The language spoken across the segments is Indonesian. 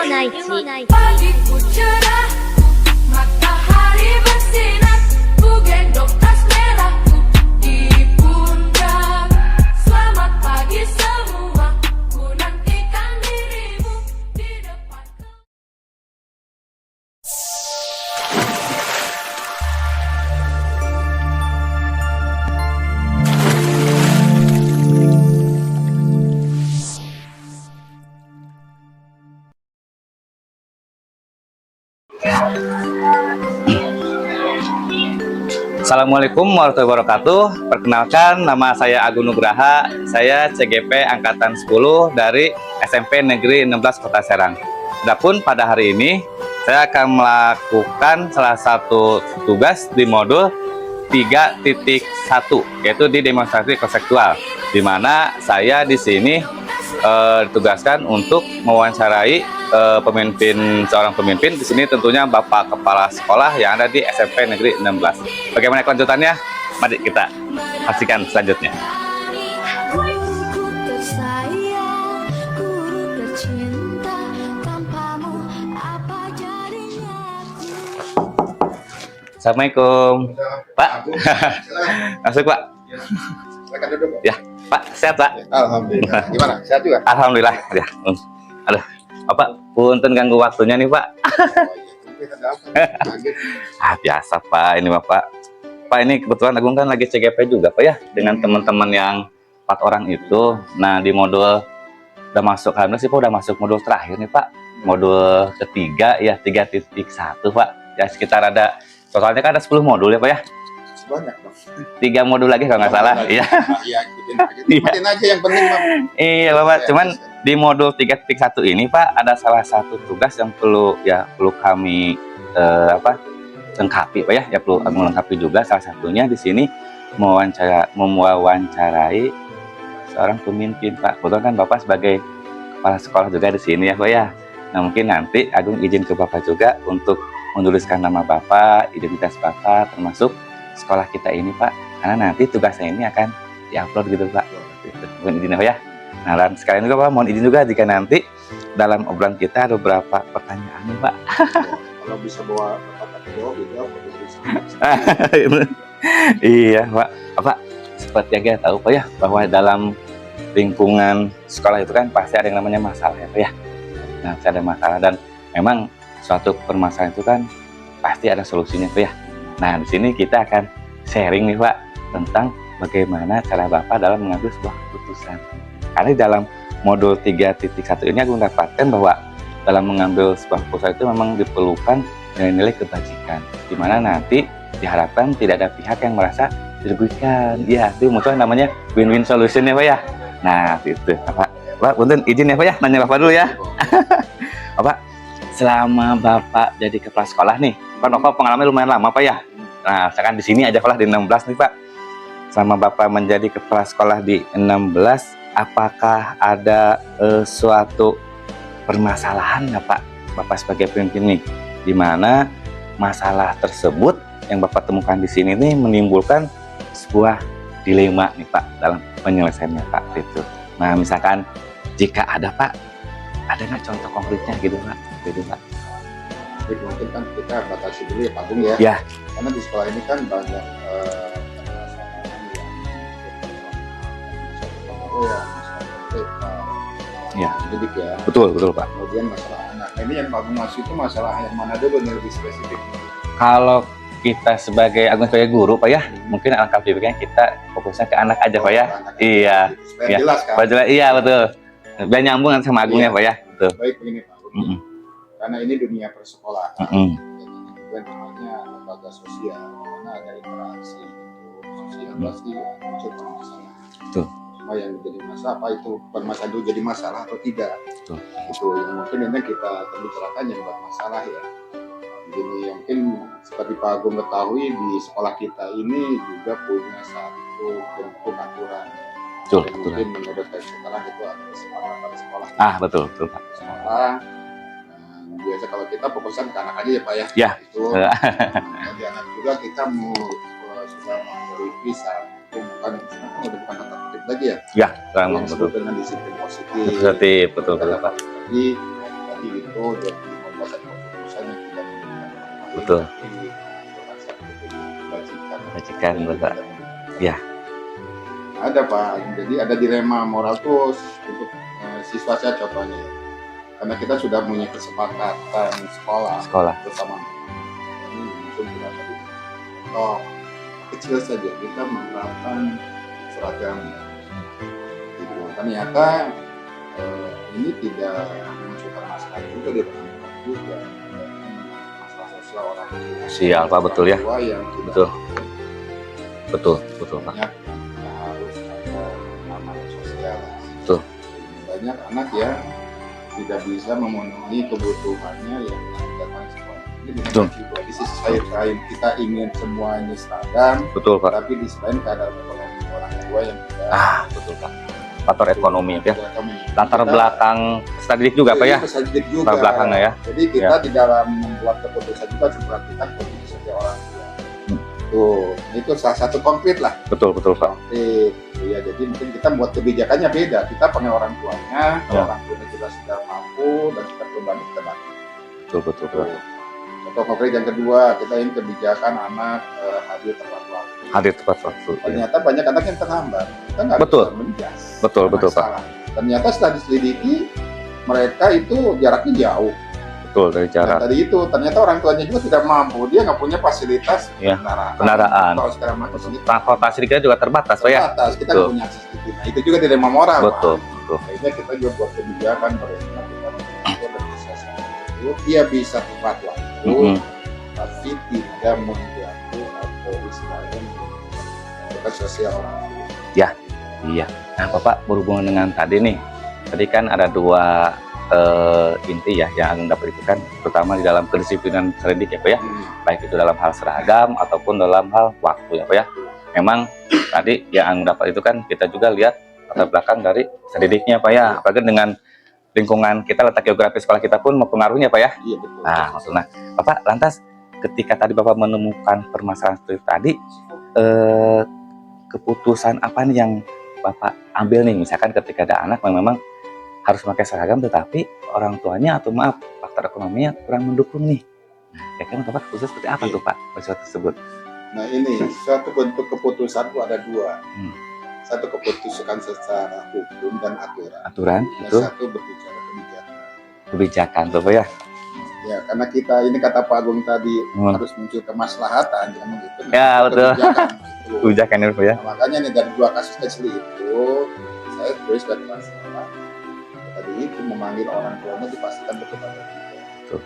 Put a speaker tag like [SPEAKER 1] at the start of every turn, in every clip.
[SPEAKER 1] Pagiku cerah, matahari bersinar, ku gendong tas merahku di pundak. Selamat pagi semua, ku nantikan dirimu di depan.
[SPEAKER 2] Assalamualaikum warahmatullahi wabarakatuh. Perkenalkan, nama saya Agung Nugraha. Saya CGP Angkatan 10 dari SMP Negeri 16 Kota Serang. Adapun pada hari ini, saya akan melakukan salah satu tugas di modul 3.1, yaitu di demonstrasi konseptual, di mana saya di sini ditugaskan untuk mewawancarai seorang pemimpin. Di sini tentunya Bapak Kepala Sekolah yang ada di SMP Negeri 16. Bagaimana kelanjutannya? Mari kita saksikan selanjutnya. Assalamualaikum, Pak. Masuk, Pak. Ya, Pak, sehat, Pak?
[SPEAKER 3] Alhamdulillah. Gimana? Sehat juga?
[SPEAKER 2] Alhamdulillah. Ya. Aduh, Bapak, punten ganggu waktunya nih, Pak. Biasa, Pak. Ini Bapak. Pak, ini kebetulan Agung kan lagi CGP juga, Pak ya, dengan teman-teman yang 4 orang itu. Nah, di modul udah masuk, alhamdulillah sih, Pak, udah masuk modul terakhir nih, Pak. Modul ketiga, ya, 3.1, Pak. Ya, sekitar ada, totalnya kan ada 10 modul ya, Pak ya.
[SPEAKER 3] Banyak, Bang.
[SPEAKER 2] 3 modul lagi kalau nggak salah. Iya.
[SPEAKER 3] Iya, ikutin aja yang penting, Bang.
[SPEAKER 2] Iya, Bapak. Cuman di modul 3.1 ini, Pak, ada salah satu tugas yang perlu kami lengkapi, Pak ya. Ya perlu melengkapi juga, salah satunya di sini mewawancarai seorang pemimpin, Pak. Kebetulan kan Bapak sebagai kepala sekolah juga di sini ya, Pak ya. Nah, mungkin nanti Agung izin ke Bapak juga untuk menuliskan nama Bapak, identitas Bapak, termasuk sekolah kita ini, Pak, karena nanti tugasnya ini akan diupload gitu, Pak. Mohon izin, Pak ya. Nah, dan sekalian juga, Pak, mohon izin juga jika nanti dalam obrolan kita ada beberapa pertanyaan nih, Pak.
[SPEAKER 3] Kalau bisa bawa kata-kata jawab, dijawab.
[SPEAKER 2] Iya, Pak. Pak, seperti yang kita tahu, Pak ya, bahwa dalam lingkungan sekolah itu kan pasti ada yang namanya masalah ya, Pak ya. Nah, pasti ada masalah, dan memang suatu permasalahan itu kan pasti ada solusinya, Pak ya. Nah, di sini kita akan sharing nih, Pak, tentang bagaimana cara Bapak dalam mengambil sebuah keputusan. Karena di dalam modul 3.1 ini aku mendapatkan bahwa dalam mengambil sebuah keputusan itu memang diperlukan nilai-nilai kebajikan, di mana nanti diharapkan tidak ada pihak yang merasa dirugikan. Ya, itu muncul namanya win-win solution ya, Pak ya. Nah, itu, Pak, punten izin ya, Pak ya, nanya Bapak dulu ya. Bapak, selama Bapak jadi kepala sekolah nih, Pak, Bapak pengalaman lumayan lama, Pak ya. Nah, misalkan di sini aja Pak di 16 nih, Pak. Selama Bapak menjadi kepala sekolah di 16, apakah ada suatu permasalahan nggak, Pak, Bapak sebagai pemimpin nih, di mana masalah tersebut yang Bapak temukan di sini nih menimbulkan sebuah dilema nih, Pak, dalam penyelesaiannya, Pak, itu. Nah, misalkan jika ada, Pak, ada nggak contoh konkretnya gitu, Pak? Gitu, Pak.
[SPEAKER 3] Jadi mungkin kan kita batasi dulu ya, Pak Agung ya.
[SPEAKER 2] Ya.
[SPEAKER 3] Karena di sekolah ini kan banyak
[SPEAKER 2] Ya,
[SPEAKER 3] didik ya.
[SPEAKER 2] betul Pak.
[SPEAKER 3] Kemudian masalah anak. Nah, ini yang Pak Agung maksud itu masalah yang mana dulu nih, lebih spesifik?
[SPEAKER 2] Kalau kita sebagai guru, Pak ya, mungkin alangkah lebih baiknya kita fokusnya ke anak aja, Pak ya. Iya.
[SPEAKER 3] Supaya
[SPEAKER 2] Ya.
[SPEAKER 3] jelas kan.
[SPEAKER 2] Jelas, iya betul. Biar nyambung sama Agungnya, Pak ya. Betul.
[SPEAKER 3] Baik begini, Pak Agung. Karena ini dunia persekolahan. Jadi ini juga namanya lembaga sosial, karena ada interaksi sosial pasti muncul permasalahan.
[SPEAKER 2] Betul.
[SPEAKER 3] Cuma yang menjadi masalah apa itu permasalahan itu jadi masalah atau tidak?
[SPEAKER 2] Betul.
[SPEAKER 3] Itu yang mungkin ini kita bicarakan yang buat masalah ya. Jadi yang mungkin seperti Pak Agung ketahui di sekolah kita ini juga punya satu bentuk aturan.
[SPEAKER 2] Betul.
[SPEAKER 3] Mungkin menurut saya sekarang itu ada kesepakatan sekolah.
[SPEAKER 2] Betul Pak.
[SPEAKER 3] Sekolah. Biasa kalau kita fokusan ke anak aja ya, Pak ya.
[SPEAKER 2] Ya.
[SPEAKER 3] Itu. Di anak juga kita mau sudah memiliki satu bukan kata lagi ya.
[SPEAKER 2] Ya,
[SPEAKER 3] yang
[SPEAKER 2] betul.
[SPEAKER 3] dengan disiplin positif.
[SPEAKER 2] Betul Pak.
[SPEAKER 3] Jadi dari seperti itu jadi membuat satu keputusan yang tidak menyenangkan orang lain,
[SPEAKER 2] Betul.
[SPEAKER 3] tapi merupakan satu kebajikan.
[SPEAKER 2] Kebajikan, Bapak. Ya.
[SPEAKER 3] Ada Pak, jadi ada dilema moral tuh untuk siswa saya contohnya ya. Karena kita sudah punya kesepakatan sekolah bersama ini muncul beberapa di contoh kecil saja kita menerapkan seragam ya. Gitu. Ternyata ini tidak memunculkan masalah juga di teman-teman juga, masalah sosial orang tua.
[SPEAKER 2] Sial, Pak, betul ya.
[SPEAKER 3] Tua yang tidak
[SPEAKER 2] Betul. Betul, Pak.
[SPEAKER 3] banyak harus ada keamanan sosial.
[SPEAKER 2] Betul.
[SPEAKER 3] Banyak anak yang tidak bisa memenuhi kebutuhannya yang datang sekolah. Ini
[SPEAKER 2] Betul.
[SPEAKER 3] juga di sisi lain kita ingin semuanya seragam,
[SPEAKER 2] Betul, Pak.
[SPEAKER 3] tapi di sisi lain keadaan ekonomi orang tua yang tidak.
[SPEAKER 2] Betul, Pak. Faktor ekonomi ya.
[SPEAKER 3] Kami.
[SPEAKER 2] Latar
[SPEAKER 3] Kita-
[SPEAKER 2] belakang didik juga, Pak ya.
[SPEAKER 3] Itu sensitif juga.
[SPEAKER 2] Latar belakangnya ya.
[SPEAKER 3] Jadi kita di dalam membuat keputusan juga harus memperhatikan kondisi setiap orang tua. Tuh, itu salah satu konflik lah.
[SPEAKER 2] Betul, Pak.
[SPEAKER 3] Konflik. Ya, jadi mungkin kita buat kebijakannya beda. Kita panggil orang tuanya, kalau
[SPEAKER 2] Ya.
[SPEAKER 3] orang tuanya juga sudah mampu dan kita perlu bantu kita bantu.
[SPEAKER 2] Betul, Pak.
[SPEAKER 3] Contoh konkret yang kedua, kita ingin kebijakan anak hadir tepat waktu.
[SPEAKER 2] Hadir tepat waktu. Ya.
[SPEAKER 3] Ternyata banyak anak yang terlambat. Kita nggak
[SPEAKER 2] Betul.
[SPEAKER 3] bisa menjas.
[SPEAKER 2] Betul, Pak.
[SPEAKER 3] Masalah. Ternyata setelah diselidiki, mereka itu jaraknya jauh.
[SPEAKER 2] Betul, dari
[SPEAKER 3] Dan
[SPEAKER 2] cara.
[SPEAKER 3] tadi itu ternyata orang tuanya juga tidak mampu, dia nggak punya fasilitas
[SPEAKER 2] Ya,
[SPEAKER 3] kendaraan.
[SPEAKER 2] kendaraan.
[SPEAKER 3] Kalau segala macam ini
[SPEAKER 2] Transportasi kita juga terbatas, Pak ya.
[SPEAKER 3] terbatas, kita
[SPEAKER 2] Betul.
[SPEAKER 3] nggak punya akses ke sana. Itu juga dilema moral.
[SPEAKER 2] Betul,
[SPEAKER 3] Pak.
[SPEAKER 2] betul.
[SPEAKER 3] Akhirnya kita juga buat kebijakan bersama kita dan sosial itu dia bisa tepat waktu,
[SPEAKER 2] Mm-mm.
[SPEAKER 3] tapi tidak mengganggu atau istilahnya mengganggu sosial orang tua.
[SPEAKER 2] Iya. Nah, Bapak berhubungan dengan tadi nih. Tadi kan ada dua inti ya yang Ageng dapat itu kan, terutama di dalam kedisiplinan pendidik ya, Pak ya. Baik itu dalam hal seragam ataupun dalam hal waktu ya, Pak ya. Memang tadi yang Ageng dapat itu kan kita juga lihat latar belakang dari pendidiknya, Pak ya. Apalagi dengan lingkungan kita, letak geografis sekolah kita pun mempengaruhinya, Pak ya.
[SPEAKER 3] Iya betul.
[SPEAKER 2] Nah, maksudnya, Bapak lantas ketika tadi Bapak menemukan permasalahan seperti tadi, keputusan apa nih yang Bapak ambil nih? Misalkan ketika ada anak yang memang harus pakai seragam, tetapi orang tuanya atau maaf faktor ekonominya kurang mendukung nih. Nah, kira-kira Bapak keputusan seperti apa tuh Pak pada tersebut?
[SPEAKER 3] Nah ini suatu bentuk keputusan itu ada dua.
[SPEAKER 2] Hmm.
[SPEAKER 3] Satu keputusan secara hukum dan aturan.
[SPEAKER 2] Aturan
[SPEAKER 3] Dan
[SPEAKER 2] itu
[SPEAKER 3] satu berbicara kebijakan.
[SPEAKER 2] kebijakan tuh Pak ya.
[SPEAKER 3] Ya karena kita ini kata Pak Agung tadi
[SPEAKER 2] Hmm.
[SPEAKER 3] harus muncul kemaslahatan, jangan begitu.
[SPEAKER 2] Ya, betul.
[SPEAKER 3] Kebijakan, gitu.
[SPEAKER 2] Kebijakan itu Pak ya.
[SPEAKER 3] Nah, makanya nih dari dua kasus kecil itu saya tulis dari masalah tadi itu memanggil orang tuanya dipastikan betul atau tidak.
[SPEAKER 2] Betul.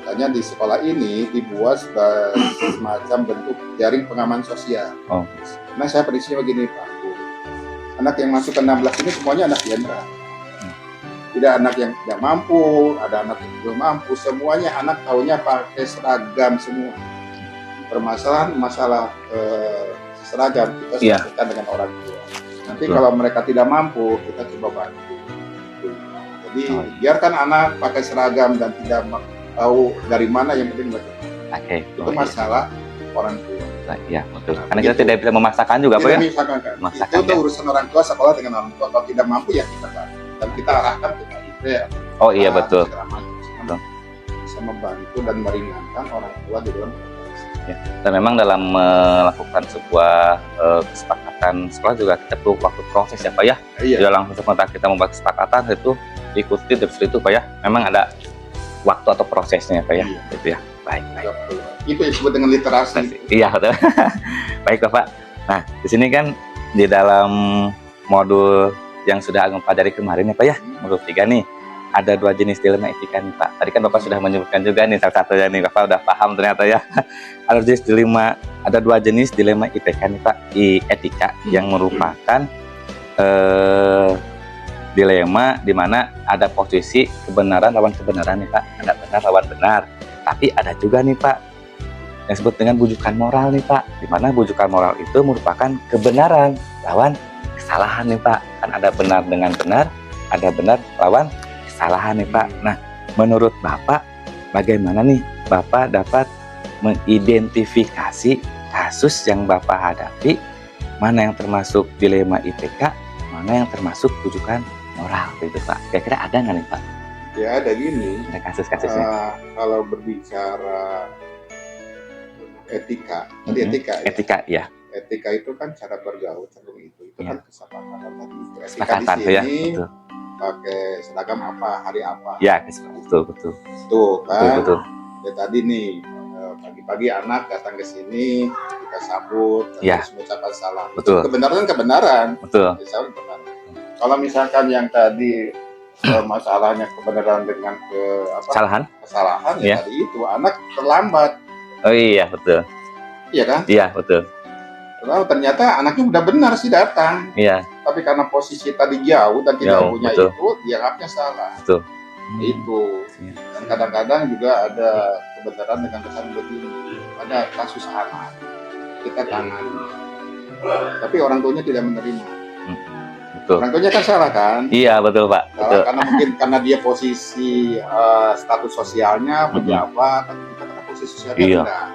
[SPEAKER 3] Makanya di sekolah ini dibuat semacam bentuk jaring pengaman sosial.
[SPEAKER 2] Oh,
[SPEAKER 3] Nah saya prediksinya begini Pak, anak yang masuk ke 16 ini semuanya anak jenderal. Tidak anak yang tidak mampu, ada anak yang belum mampu, semuanya anak taunya pakai seragam semua. Permasalahan masalah seragam kita
[SPEAKER 2] Iya.
[SPEAKER 3] selesaikan dengan orang tua. Nanti
[SPEAKER 2] Betul.
[SPEAKER 3] kalau mereka tidak mampu, kita coba bantu. Jadi
[SPEAKER 2] Oh.
[SPEAKER 3] biarkan anak pakai seragam dan tidak tahu dari mana, yang penting mereka.
[SPEAKER 2] oke.
[SPEAKER 3] Itu
[SPEAKER 2] Oh, iya.
[SPEAKER 3] masalah orang tua.
[SPEAKER 2] Nah, iya, betul.
[SPEAKER 3] Nah,
[SPEAKER 2] Karena kita
[SPEAKER 3] begitu.
[SPEAKER 2] tidak bisa memaksakan juga Pak ya.
[SPEAKER 3] Tidak misalkan kan.
[SPEAKER 2] Memaksakan,
[SPEAKER 3] Itu
[SPEAKER 2] ya.
[SPEAKER 3] urusan orang tua, sekolah dengan orang tua. Kalau tidak mampu ya kita bantu. Dan kita arahkan ke KIP.
[SPEAKER 2] Oh iya betul.
[SPEAKER 3] Bisa membantu dan meringankan orang tua di dalam proses.
[SPEAKER 2] Dan memang dalam melakukan sebuah kesepakatan sekolah juga kita perlu waktu proses ya Pak ya.
[SPEAKER 3] Iya.
[SPEAKER 2] Tidak langsung sementara kita membuat kesepakatan itu ikuti tips itu Pak ya. Memang ada waktu atau prosesnya Pak ya.
[SPEAKER 3] Iya.
[SPEAKER 2] Gitu ya. Baik.
[SPEAKER 3] Itu yang disebut dengan literasi.
[SPEAKER 2] Iya betul. Baik Bapak. Nah di sini kan di dalam modul yang sudah Ageng pelajari kemarin ya Pak ya, modul 3 nih, ada 2 jenis dilema etika nih Pak. Tadi kan Bapak sudah menyebutkan juga nih salah satunya nih, Bapak udah paham ternyata ya. Ada 2 jenis dilema IPK nih Pak, etika yang merupakan dilema di mana ada posisi kebenaran lawan kebenaran nih Pak, ada benar lawan benar. Tapi ada juga nih Pak yang disebut dengan bujukan moral nih Pak, di mana bujukan moral itu merupakan kebenaran lawan kesalahan nih Pak. Kan ada benar dengan benar, ada benar lawan kesalahan nih Pak. Nah, menurut Bapak bagaimana nih Bapak dapat mengidentifikasi kasus yang Bapak hadapi, mana yang termasuk dilema IPK, mana yang termasuk bujukan moral gitu Pak. Kira-kira ada nggak nih Pak?
[SPEAKER 3] Ya ada gini,
[SPEAKER 2] Ada kasus-kasusnya.
[SPEAKER 3] kalau berbicara etika, tadi etika ya.
[SPEAKER 2] Etika, ya.
[SPEAKER 3] Etika itu kan cara bergaul, itu
[SPEAKER 2] Iya.
[SPEAKER 3] kan kesepakatan tadi. Etika di
[SPEAKER 2] Kesepakatan tuh ya,
[SPEAKER 3] sini
[SPEAKER 2] betul.
[SPEAKER 3] pakai seragam apa, hari apa.
[SPEAKER 2] Ya, betul, betul.
[SPEAKER 3] Tuh kan.
[SPEAKER 2] Betul.
[SPEAKER 3] Ya tadi nih, pagi-pagi anak datang ke sini, kita sambut,
[SPEAKER 2] Ya.
[SPEAKER 3] terus mengucapkan salam.
[SPEAKER 2] Betul.
[SPEAKER 3] Kebenaran.
[SPEAKER 2] Betul.
[SPEAKER 3] Misalnya benar. Kalau misalkan yang tadi masalahnya kebenaran dengan
[SPEAKER 2] Kesalahan?
[SPEAKER 3] kesalahan
[SPEAKER 2] Ya.
[SPEAKER 3] ya tadi itu anak terlambat,
[SPEAKER 2] Oh iya, betul.
[SPEAKER 3] iya kan?
[SPEAKER 2] Iya, betul.
[SPEAKER 3] Lalu ternyata anaknya udah benar sih datang,
[SPEAKER 2] Iya,
[SPEAKER 3] tapi karena posisi tadi jauh dan tidak
[SPEAKER 2] Jauh,
[SPEAKER 3] punya
[SPEAKER 2] betul.
[SPEAKER 3] itu, dianggapnya salah.
[SPEAKER 2] betul.
[SPEAKER 3] Itu.
[SPEAKER 2] Iya.
[SPEAKER 3] Dan kadang-kadang juga ada kebenaran dengan kesan begini. Ada kasus anak kita tangani, tapi orang tuanya tidak menerima.
[SPEAKER 2] Betul.
[SPEAKER 3] Orang tuanya kan salah kan?
[SPEAKER 2] Iya, betul, Pak.
[SPEAKER 3] Salah
[SPEAKER 2] Betul.
[SPEAKER 3] karena mungkin karena dia posisi status sosialnya pejabat, tapi kita karena posisi sosialnya
[SPEAKER 2] Iya.
[SPEAKER 3] rendah.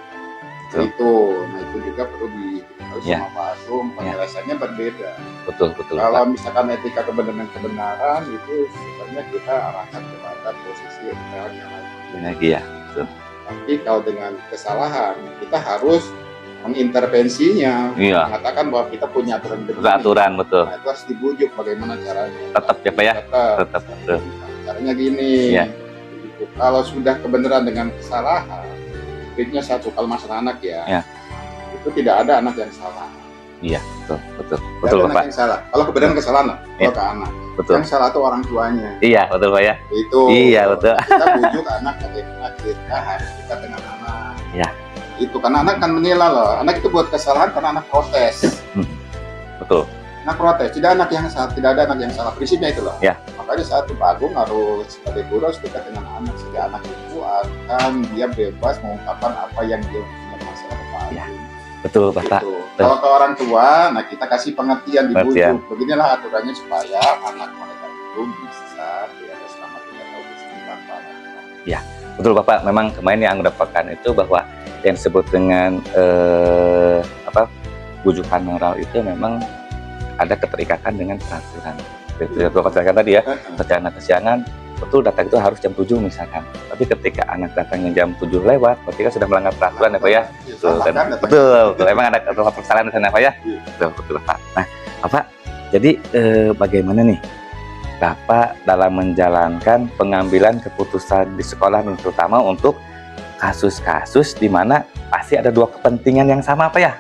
[SPEAKER 2] Betul.
[SPEAKER 3] Itu, nah itu juga perlu diketahui
[SPEAKER 2] Iya.
[SPEAKER 3] sama Pak Asum, penjelasannya berbeda.
[SPEAKER 2] Betul, Pak.
[SPEAKER 3] Kalau misalkan etika kebenaran itu sebenarnya kita arahkan kepada posisi etika
[SPEAKER 2] Lagi ya. Betul.
[SPEAKER 3] Tapi kalau dengan kesalahan kita harus mengintervensinya,
[SPEAKER 2] Iya.
[SPEAKER 3] mengatakan bahwa kita punya aturan begini.
[SPEAKER 2] Aturan, betul.
[SPEAKER 3] Nah, itu harus dibujuk bagaimana caranya.
[SPEAKER 2] Tetap ya, Pak ya?
[SPEAKER 3] Tetap.
[SPEAKER 2] Tetap, betul.
[SPEAKER 3] Caranya gini.
[SPEAKER 2] Iya.
[SPEAKER 3] Gitu. Kalau sudah kebenaran dengan kesalahan, intinya satu, kalau masalah anak ya,
[SPEAKER 2] Iya.
[SPEAKER 3] itu tidak ada anak yang salah.
[SPEAKER 2] Iya, betul. Betul,
[SPEAKER 3] Tidak
[SPEAKER 2] betul,
[SPEAKER 3] ada anak
[SPEAKER 2] Pak.
[SPEAKER 3] yang salah. Kalau kebenaran kesalahan,
[SPEAKER 2] Iya.
[SPEAKER 3] kalau ke anak,
[SPEAKER 2] Betul.
[SPEAKER 3] yang salah itu orang tuanya.
[SPEAKER 2] Iya, betul, Pak ya.
[SPEAKER 3] Itu.
[SPEAKER 2] Iya, betul.
[SPEAKER 3] Kita bujuk anak bagaimana kita harus dekat dengan anak.
[SPEAKER 2] Iya.
[SPEAKER 3] Itu karena anak kan menilai loh. Anak itu buat kesalahan karena anak protes.
[SPEAKER 2] Betul.
[SPEAKER 3] Anak protes, tidak anak yang salah, tidak ada anak yang salah. Prinsipnya itu loh.
[SPEAKER 2] Ya.
[SPEAKER 3] Makanya satu Pak Agung harus sebagai guru harus dekat dengan anak sehingga anak itu akan dia bebas mengungkapkan apa yang dia punya masalah ke Pak Agung.
[SPEAKER 2] Ya. Betul, Bapak.
[SPEAKER 3] Gitu. Kalau ke orang tua, nah kita kasih pengertian
[SPEAKER 2] Pengertian.
[SPEAKER 3] dibujuk. Beginilah aturannya supaya anak mereka itu bisa tidak selama tidak tahu kesulitan anak.
[SPEAKER 2] Betul, Bapak. Memang kemarin yang dapatkan itu bahwa yang disebut dengan bujukan moral itu memang ada keterikatan dengan peraturan. Itu Bapak katakan tadi ya, rencana kesiangan, betul datang itu harus jam 7 misalkan. Tapi ketika anak datangnya jam 7 lewat, berarti kan sudah melanggar peraturan ya, Pak ya. Betul,
[SPEAKER 3] Salah
[SPEAKER 2] dan,
[SPEAKER 3] kan,
[SPEAKER 2] betul. Emang ada kesalahan di sana, Pak ya.
[SPEAKER 3] Iya.
[SPEAKER 2] Betul, Pak. Nah, Bapak, jadi bagaimana nih Bapak dalam menjalankan pengambilan keputusan di sekolah, terutama untuk kasus-kasus di mana pasti ada dua kepentingan yang sama, Pak ya,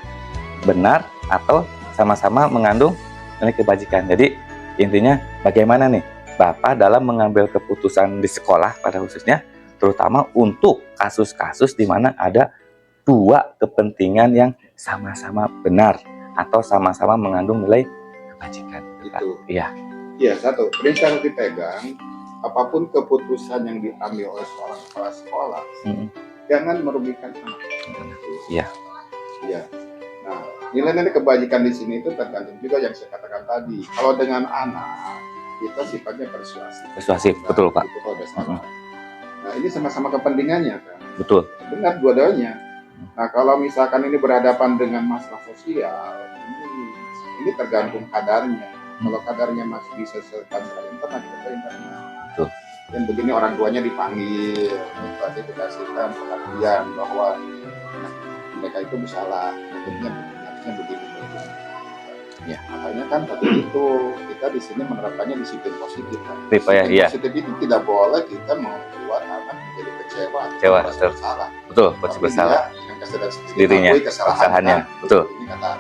[SPEAKER 2] benar atau sama-sama mengandung nilai kebajikan. Jadi intinya bagaimana nih Bapak dalam mengambil keputusan di sekolah pada khususnya, terutama untuk kasus-kasus di mana ada dua kepentingan yang sama-sama benar atau sama-sama mengandung nilai kebajikan.
[SPEAKER 3] Itu.
[SPEAKER 2] Iya.
[SPEAKER 3] Iya, satu, prinsip harus dipegang. Apapun keputusan yang diambil oleh seorang kepala sekolah, jangan merugikan anak.
[SPEAKER 2] Iya.
[SPEAKER 3] Iya. Nah, nilai-nilai kebajikan di sini itu tergantung juga yang saya katakan tadi. Kalau dengan anak, kita sifatnya persuasif.
[SPEAKER 2] Persuasif, betul, Pak.
[SPEAKER 3] Itu kalau udah salah. Nah, ini sama-sama kepentingannya kan.
[SPEAKER 2] Betul.
[SPEAKER 3] Benar dua-duanya. Nah, kalau misalkan ini berhadapan dengan masalah sosial, ini tergantung kadarnya. Kalau kadarnya masih bisa secara internal, kita internal.
[SPEAKER 2] Betul.
[SPEAKER 3] Dan begini orang tuanya dipanggil, berarti dikasihkan pengertian bahwa mereka itu bersalah, harusnya begini.
[SPEAKER 2] Ya.
[SPEAKER 3] Makanya kan tadi itu kita di sini menerapkannya disiplin positif. Kan?
[SPEAKER 2] Tip, ya, iya.
[SPEAKER 3] Positif itu tidak boleh kita membuat anak menjadi kecewa atau merasa
[SPEAKER 2] betul.
[SPEAKER 3] bersalah.
[SPEAKER 2] Betul,
[SPEAKER 3] Tapi
[SPEAKER 2] pasti bersalah.
[SPEAKER 3] dia dengan kesadaran
[SPEAKER 2] Dirinya,
[SPEAKER 3] mengakui kesalahannya.
[SPEAKER 2] betul.
[SPEAKER 3] Ini kata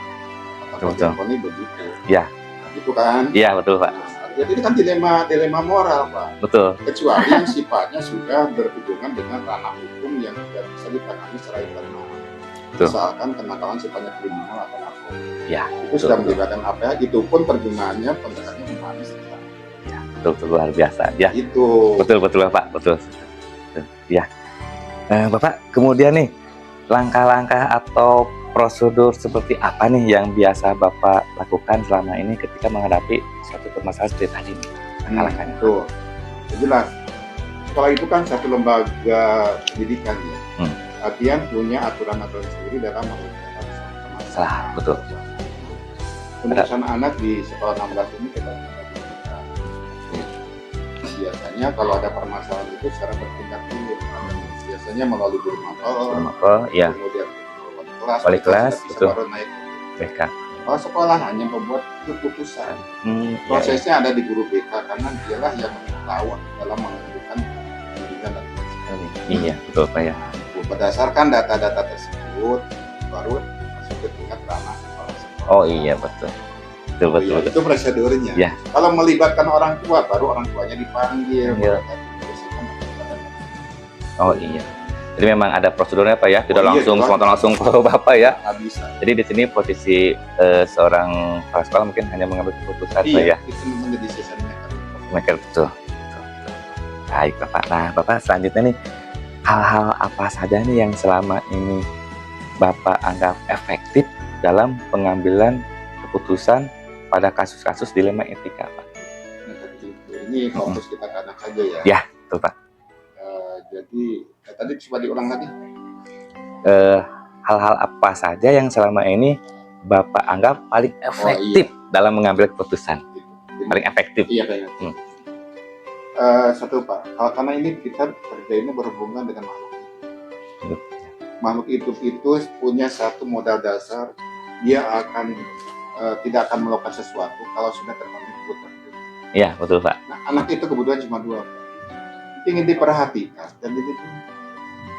[SPEAKER 2] Betul.
[SPEAKER 3] Ini begitu.
[SPEAKER 2] Ya.
[SPEAKER 3] Itu kan.
[SPEAKER 2] Iya, betul, Pak.
[SPEAKER 3] Jadi ini kan dilema moral, Pak.
[SPEAKER 2] Betul.
[SPEAKER 3] Kecuali yang sifatnya sudah berhubungan dengan ranah hukum yang tidak bisa ditangani secara internal.
[SPEAKER 2] Betul.
[SPEAKER 3] Misalkan kenakalan sifatnya kriminal atau narkoba.
[SPEAKER 2] Ya,
[SPEAKER 3] Itu sudah melibatkan apa? Itu pun terjemahannya pendekatannya humanis.
[SPEAKER 2] ya, betul luar biasa. Ya,
[SPEAKER 3] Itu.
[SPEAKER 2] betul Pak, betul. Ya. Bapak, kemudian nih langkah-langkah atau prosedur seperti apa nih yang biasa Bapak lakukan selama ini ketika menghadapi suatu permasalahan seperti tadi nih? Langkah-langkahnya.
[SPEAKER 3] Tuh. Jelas. Sekolah itu kan satu lembaga pendidikan ya. Artian punya aturan-aturan sendiri dalam mengurusan
[SPEAKER 2] Salah, betul.
[SPEAKER 3] Pendidikan anak di sekolah 16 ini kita biasanya kalau ada permasalahan itu secara bertingkat dulu. Biasanya melalui guru mapel,
[SPEAKER 2] ya,
[SPEAKER 3] kemudian
[SPEAKER 2] wali kelas,
[SPEAKER 3] bisa
[SPEAKER 2] betul.
[SPEAKER 3] baru naik
[SPEAKER 2] BK.
[SPEAKER 3] kalau sekolah hanya membuat keputusan.
[SPEAKER 2] Ya,
[SPEAKER 3] Prosesnya ada di guru BK karena dialah yang tahu dalam menentukan pendidikan dan pendidikan.
[SPEAKER 2] Iya, betul Pak ya.
[SPEAKER 3] Berdasarkan data-data tersebut baru masuk ke tingkat ranah kepala sekolah.
[SPEAKER 2] Oh iya, betul. Betul, betul,
[SPEAKER 3] Ya,
[SPEAKER 2] betul.
[SPEAKER 3] itu prosedurnya.
[SPEAKER 2] Ya.
[SPEAKER 3] Kalau melibatkan orang tua, baru orang tuanya dipanggil.
[SPEAKER 2] Iya. Oh iya. Jadi memang ada prosedurnya Pak ya, tidak langsung langsung ke Bapak ya.
[SPEAKER 3] Nggak bisa.
[SPEAKER 2] Jadi di sini posisi seorang kepala sekolah mungkin hanya mengambil keputusan Pak ya.
[SPEAKER 3] Itu menjadi season
[SPEAKER 2] Maker, betul. Baik Bapak. Nah Bapak selanjutnya nih, hal-hal apa saja nih yang selama ini Bapak anggap efektif dalam pengambilan keputusan pada kasus-kasus dilema etika Pak?
[SPEAKER 3] Ini fokus kita ke anak saja ya.
[SPEAKER 2] Ya, betul Pak.
[SPEAKER 3] Jadi tadi coba diulang lagi.
[SPEAKER 2] Hal-hal apa saja yang selama ini Bapak anggap paling efektif dalam mengambil keputusan? Paling efektif.
[SPEAKER 3] Iya kayaknya. Satu Pak, karena ini kita kerja ini berhubungan dengan makhluk hidup. Makhluk hidup itu punya satu modal dasar, dia akan tidak akan melakukan sesuatu kalau sudah terpenuhi kebutuhan.
[SPEAKER 2] Iya betul Pak.
[SPEAKER 3] Nah, anak itu kebutuhan cuma dua, Pak. Ingin diperhatikan dan dididik.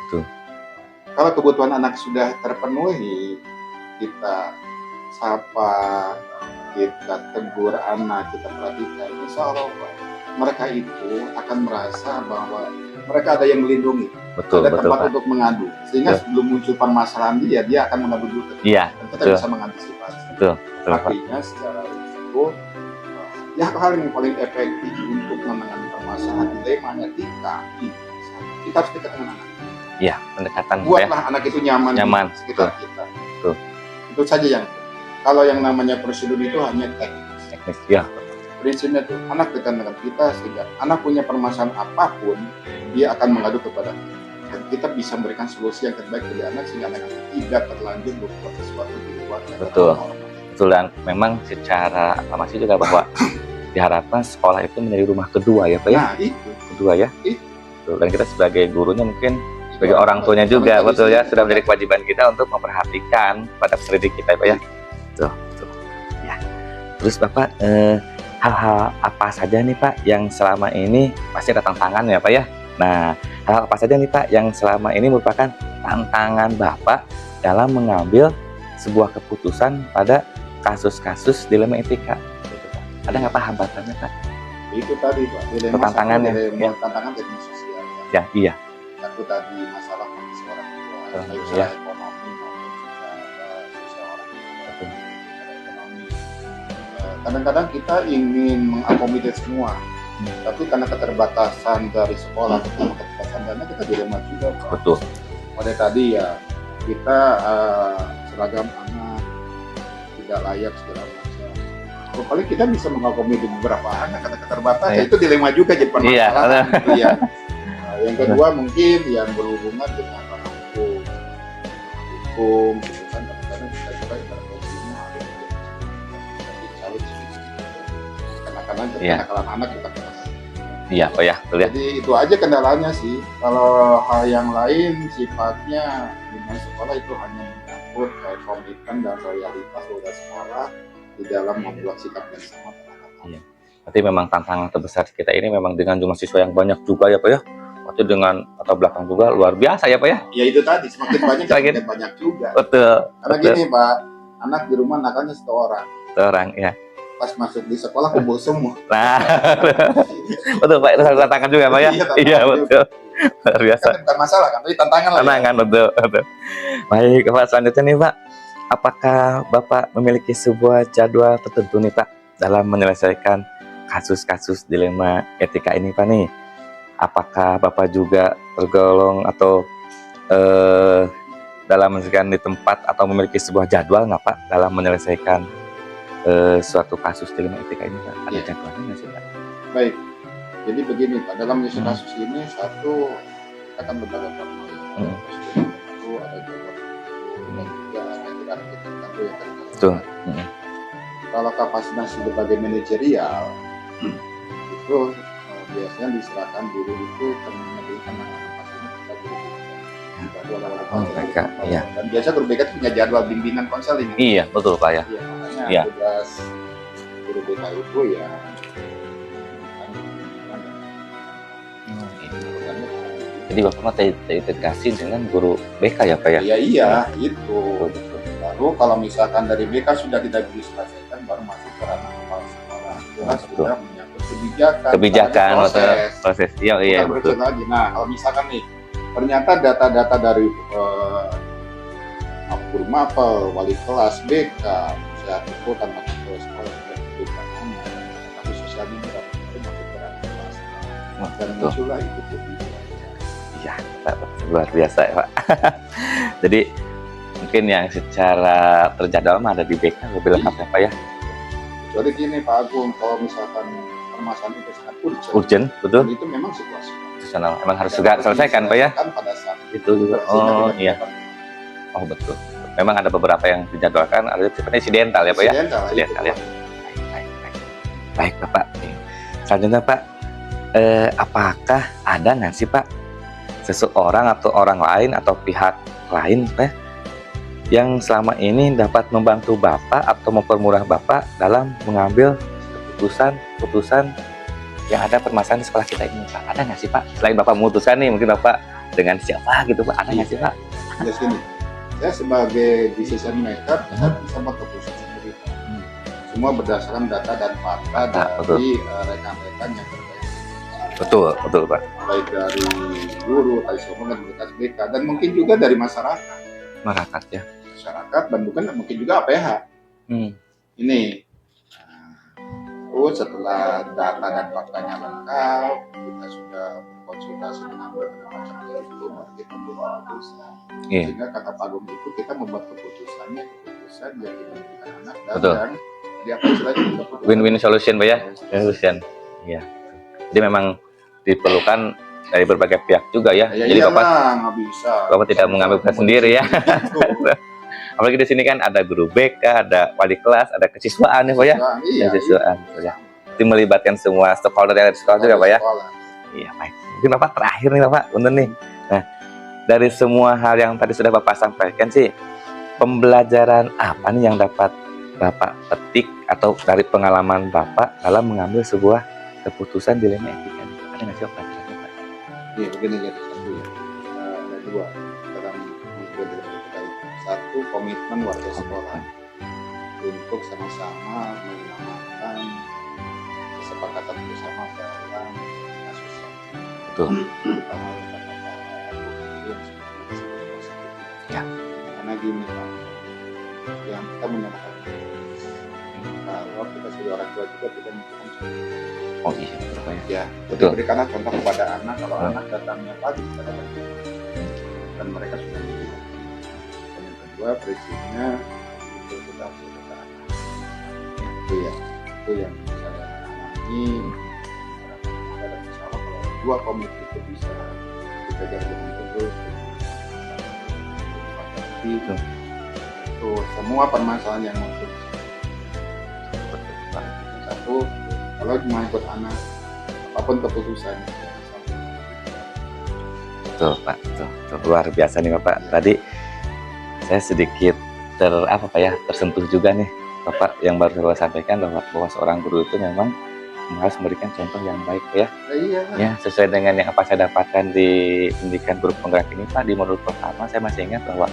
[SPEAKER 2] Betul.
[SPEAKER 3] Kalau kebutuhan anak sudah terpenuhi, kita sapa, kita tegur anak, kita perhatikan, insya Allah mereka itu akan merasa bahwa mereka ada yang melindungi,
[SPEAKER 2] betul,
[SPEAKER 3] ada
[SPEAKER 2] betul,
[SPEAKER 3] tempat
[SPEAKER 2] Pak.
[SPEAKER 3] untuk mengadu, sehingga sebelum muncul permasalahan dia akan mengadu dulu.
[SPEAKER 2] Iya,
[SPEAKER 3] dan kita
[SPEAKER 2] betul.
[SPEAKER 3] bisa mengantisipasi.
[SPEAKER 2] Betul,
[SPEAKER 3] artinya secara risiko, ya hal yang paling efektif untuk menangani permasalahan dilemanya kita harus dekat dengan anak.
[SPEAKER 2] Iya, pendekatan.
[SPEAKER 3] Buatlah anak itu nyaman di sekitar
[SPEAKER 2] betul.
[SPEAKER 3] kita.
[SPEAKER 2] Betul.
[SPEAKER 3] Itu saja yang. Kalau yang namanya prosedur itu hanya teknis.
[SPEAKER 2] Ya.
[SPEAKER 3] Prinsipnya itu anak dekat dengan kita sehingga anak punya permasalahan apapun dia akan mengadu kepada kita. Dan kita bisa memberikan solusi yang terbaik bagi anak sehingga anak tidak terlanjur berbuat sesuatu di luar.
[SPEAKER 2] Betul. Betul, dan memang secara aklamasi juga bahwa diharapkan sekolah itu menjadi rumah kedua ya Pak ya.
[SPEAKER 3] Nah, itu.
[SPEAKER 2] Kedua ya. Betul. Dan kita sebagai gurunya mungkin sebagai orang tuanya juga betul ya, sudah menjadi kewajiban kita untuk memperhatikan pada peserta didik kita Pak ya. Betul, betul. Ya. Terus Bapak hal-hal apa saja nih Pak yang selama ini pasti ada tantangan ya Pak ya. Nah, hal apa saja nih Pak yang selama ini merupakan tantangan Bapak dalam mengambil sebuah keputusan pada kasus-kasus dilema etika? Ada nggak Pak hambatannya Pak?
[SPEAKER 3] Itu tadi Pak, dilema
[SPEAKER 2] tantangannya.
[SPEAKER 3] Tantangan dari sosial.
[SPEAKER 2] Ya, iya.
[SPEAKER 3] Satu tadi masalah kondisi orang tua, baik secara ekonomi maupun secara sosial orang tua. Secara ekonomi, kadang-kadang kita ingin mengakomodir semua, tapi karena keterbatasan dari sekolah, terutama keterbatasan dana, kita dilema juga Pak.
[SPEAKER 2] Betul.
[SPEAKER 3] Pada tadi ya kita seragam anak tidak layak segala macam. Paling kita bisa mengakomodir beberapa anak karena keterbatasan, itu dilema juga jadi permasalahan. Iya. Yang kedua mungkin yang berhubungan dengan hukum, gitu kan, kadang-kadang kita juga intervensinya harus dicabut sedikit. Karena kenakalan anak kita katakan.
[SPEAKER 2] Iya Pak ya, betul ya.
[SPEAKER 3] Jadi itu aja kendalanya sih. Kalau hal yang lain sifatnya di sekolah itu hanya menyangkut komitmen dan loyalitas warga sekolah di dalam membuat sikap yang sama terhadap anak.
[SPEAKER 2] Iya. Berarti memang tantangan terbesar kita ini memang dengan jumlah siswa yang banyak juga ya Pak ya. Berarti dengan latar belakang juga luar biasa ya Pak ya.
[SPEAKER 3] Ya itu tadi, semakin banyak semakin banyak juga.
[SPEAKER 2] Betul.
[SPEAKER 3] Karena
[SPEAKER 2] betul.
[SPEAKER 3] gini Pak, anak di rumah nakalnya satu orang.
[SPEAKER 2] Ya.
[SPEAKER 3] Pas masuk di sekolah kumpul semua.
[SPEAKER 2] Nah, betul Pak, itu tantangan juga Pak ya. Iya betul. Luar biasa.
[SPEAKER 3] Kan bukan masalah kan, tapi tantangan lah.
[SPEAKER 2] Tantangan betul. Baik Pak, selanjutnya nih Pak, apakah Bapak memiliki sebuah jadwal tertentu nih Pak dalam menyelesaikan kasus-kasus dilema etika ini Pak nih? Apakah Bapak juga tergolong atau dalam menyelesaikan di tempat atau memiliki sebuah jadwal nggak Pak dalam menyelesaikan suatu kasus dilema etika ini Pak? Ada jadwalnya nggak sih Pak?
[SPEAKER 3] Baik, jadi begini Pak, dalam menyelesaikan kasus ini satu kita akan berbagai formal ya. Itu ada jadwal dan juga ada hierarki tertentu yang terjadi.
[SPEAKER 2] Betul.
[SPEAKER 3] Kalau kapasitas sebagai manajerial itu biasanya diserahkan guru itu mengambilkan anak-anak pas ini kita guru BK.
[SPEAKER 2] Oh, BK, iya.
[SPEAKER 3] Dan biasa guru BK itu punya jadwal bimbingan konseling.
[SPEAKER 2] Iya, betul Pak ya.
[SPEAKER 3] Iya, makanya
[SPEAKER 2] Iya.
[SPEAKER 3] tugas guru BK itu ya
[SPEAKER 2] Jadi Bapak mah terintegrasi dengan guru BK ya Pak ya?
[SPEAKER 3] iya itu.
[SPEAKER 2] Betul, betul.
[SPEAKER 3] Lalu kalau misalkan dari BK sudah kita bisa selesaikan, baru masuk ke ranah kepala sekolah. Jelas
[SPEAKER 2] Betul.
[SPEAKER 3] sudah menyangkut kebijakan,
[SPEAKER 2] Proses. Iya, iya
[SPEAKER 3] bukan
[SPEAKER 2] betul.
[SPEAKER 3] proses lagi. Nah, kalau misalkan nih, ternyata data-data dari guru mapel, wali kelas, BK, saya itu kan masuk ke sekolah BK tapi sosial media itu masuk ke ranah kelas. Dan
[SPEAKER 2] Betul.
[SPEAKER 3] muncullah itu kebijakan.
[SPEAKER 2] Iya, Pak, luar biasa ya Pak. Jadi mungkin yang secara terjadwal mah ada di BK lebih lengkap ya Pak ya?
[SPEAKER 3] Jadi gini Pak Agung, kalau misalkan permasalahan itu sangat
[SPEAKER 2] Urgent, betul?
[SPEAKER 3] dan itu memang situasi.
[SPEAKER 2] Profesional. Emang harus juga selesaikan Pak ya?
[SPEAKER 3] Kan pada saat
[SPEAKER 2] Itu juga.
[SPEAKER 3] sehingga
[SPEAKER 2] Oh
[SPEAKER 3] tidak
[SPEAKER 2] iya.
[SPEAKER 3] dapat
[SPEAKER 2] Oh betul. Memang ada beberapa yang dijadwalkan, ada sifatnya insidental ya Pak ya?
[SPEAKER 3] insidental,
[SPEAKER 2] Insidental ya.
[SPEAKER 3] itu.
[SPEAKER 2] Baik Bapak. Selanjutnya Pak, apakah ada nggak sih Pak seseorang atau orang lain atau pihak lain Pak yang selama ini dapat membantu Bapak atau mempermudah Bapak dalam mengambil keputusan yang ada permasalahan di sekolah kita ini Pak? Ada nggak sih Pak? Selain Bapak memutuskan nih, mungkin Bapak dengan siapa gitu Pak? Ada nggak sih Pak?
[SPEAKER 3] Ya sini, saya sebagai decision maker saya bisa buat keputusan sendiri. Semua berdasarkan data dan fakta
[SPEAKER 2] betul.
[SPEAKER 3] dari rekan-rekan yang terkait.
[SPEAKER 2] Betul, betul Pak.
[SPEAKER 3] Baik dari guru, dari sekolah, dan bekas BK, dan mungkin juga dari masyarakat,
[SPEAKER 2] Masyarakat ya.
[SPEAKER 3] dan mungkin juga APH. Ini. Terus setelah data dan faktanya lengkap, kita sudah berkonsultasi dengan berbagai macam itu, baru kita membuat keputusan.
[SPEAKER 2] Iya.
[SPEAKER 3] Sehingga kata Pak Agung itu kita membuat keputusan yang diberikan anak dan
[SPEAKER 2] Betul.
[SPEAKER 3] yang di apa istilahnya keputusan.
[SPEAKER 2] Win-win solution Pak ya? Solution. Iya. Jadi memang diperlukan dari berbagai pihak juga ya.
[SPEAKER 3] Ya
[SPEAKER 2] Jadi Bapak
[SPEAKER 3] nggak bisa.
[SPEAKER 2] Bapak tidak mengambil keputusan sendiri ya. Apalagi di sini kan ada guru BK, ada wali kelas, ada kesiswaan ya Pak ya.
[SPEAKER 3] Iya,
[SPEAKER 2] Kesiswaan ya. Itu melibatkan semua stakeholder dari sekolah juga Pak ya.
[SPEAKER 3] Sekolah.
[SPEAKER 2] Iya baik. Mungkin Bapak terakhir nih Bapak, bener nih. Nah, dari semua hal yang tadi sudah Bapak sampaikan sih, pembelajaran apa nih yang dapat Bapak petik atau dari pengalaman Bapak dalam mengambil sebuah keputusan dilema etika? Ada nggak sih Pak?
[SPEAKER 3] Iya, begini jadi satu ya. Ada dua dalam mengambil dalam etika itu. Satu, komitmen warga sekolah untuk sama-sama menyamakan kesepakatan bersama dalam kasus
[SPEAKER 2] Betul.
[SPEAKER 3] terutama kata-kata yang seperti positif.
[SPEAKER 2] Ya.
[SPEAKER 3] Karena gini Pak, yang kita menyamakan kalau kita sebagai orang tua juga tidak memberikan contoh.
[SPEAKER 2] Oh iya, betul Pak ya.
[SPEAKER 3] Ya,
[SPEAKER 2] Betul.
[SPEAKER 3] berikanlah contoh kepada anak kalau anak datangnya pagi kita dapat dan mereka sudah mengerti. Dan yang kedua prinsipnya itu kita harus kepada anak. Itu ya, itu yang saya alami. Dan insya Allah kalau dua komit itu bisa dipegang dengan teguh.
[SPEAKER 2] Betul.
[SPEAKER 3] Itu semua permasalahan yang muncul. Satu, kalau mengikut anak, apapun keputusan.
[SPEAKER 2] Betul Pak, betul. Luar biasa nih Bapak. Tadi saya sedikit tersentuh juga nih Bapak yang baru saya sampaikan bahwa seorang guru itu memang harus memberikan contoh yang baik ya.
[SPEAKER 3] Iya.
[SPEAKER 2] Ya, sesuai dengan yang apa saya dapatkan di pendidikan guru penggerak ini Pak, di modul pertama saya masih ingat bahwa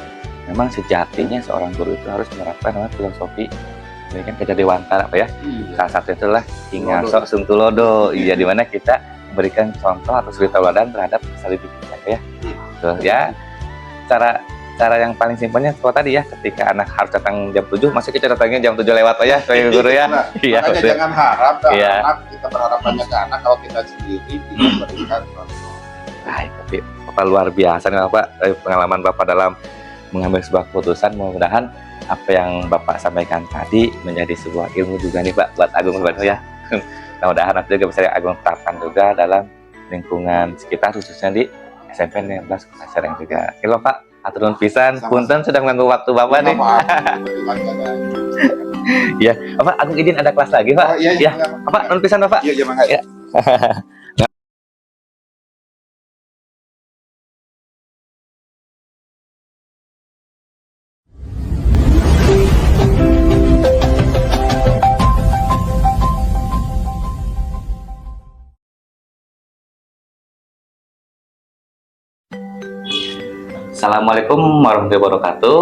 [SPEAKER 2] memang sejatinya seorang guru itu harus menerapkan filosofi pendidikan kejadewantara Pak ya.
[SPEAKER 3] Iya.
[SPEAKER 2] Salah satu itulah ingasok sung tulodo. Iya, di mana kita memberikan contoh atau suri tauladan terhadap kesalahan kita ya. Tuh, ya. Cara yang paling simpelnya kalau tadi ya, ketika anak harus datang jam 7, masih kita datangnya jam 7 lewat Pak ya, sebagai guru ya.
[SPEAKER 3] Nah,
[SPEAKER 2] Iya,
[SPEAKER 3] makanya
[SPEAKER 2] betul.
[SPEAKER 3] jangan harap
[SPEAKER 2] Iya.
[SPEAKER 3] anak, kita berharapannya ke anak kalau kita sendiri tidak memberikan contoh.
[SPEAKER 2] Baik, tapi Bapak luar biasa nih Bapak, dari pengalaman Bapak dalam mengambil sebuah keputusan. Mudah-mudahan apa yang Bapak sampaikan tadi menjadi sebuah ilmu juga nih Pak buat Agung Bantu ya. Mudah-mudahan nanti juga bisa Agung terapkan juga dalam lingkungan sekitar, khususnya di SMP 16 Kota Serang juga. Oke Bapak, atur nuhun pisan, punten sudah mengganggu waktu Bapak nih.
[SPEAKER 3] Maaf, kebetulan ada.
[SPEAKER 2] Ya, Bapak Agung izin ada kelas lagi Pak.
[SPEAKER 3] Oh, iya,
[SPEAKER 2] Ya, Bapak nuhun pisan Bapak.
[SPEAKER 3] Iya, jangan.
[SPEAKER 2] Ya. Assalamualaikum warahmatullahi wabarakatuh.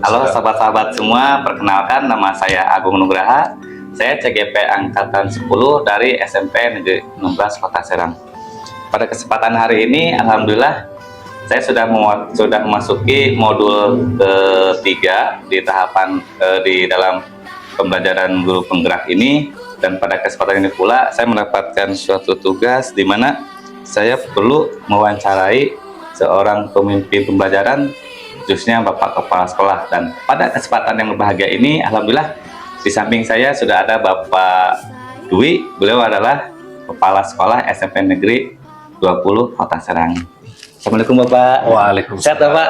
[SPEAKER 2] Halo sahabat-sahabat semua, perkenalkan nama saya Agung Nugraha. Saya CGP Angkatan 10 dari SMP Negeri 16 Kota Serang. Pada kesempatan hari ini, alhamdulillah, saya sudah memasuki modul ketiga di tahapan di dalam pembelajaran guru penggerak ini. Dan pada kesempatan ini pula, saya mendapatkan suatu tugas di mana saya perlu mewawancarai seorang pemimpin pembelajaran, khususnya Bapak Kepala Sekolah. Dan pada kesempatan yang berbahagia ini, alhamdulillah, di samping saya sudah ada Bapak Dwi. Beliau adalah Kepala Sekolah SMP Negeri 20 Kota Serang. Assalamualaikum Bapak.
[SPEAKER 4] Waalaikumsalam.
[SPEAKER 2] Sehat Bapak?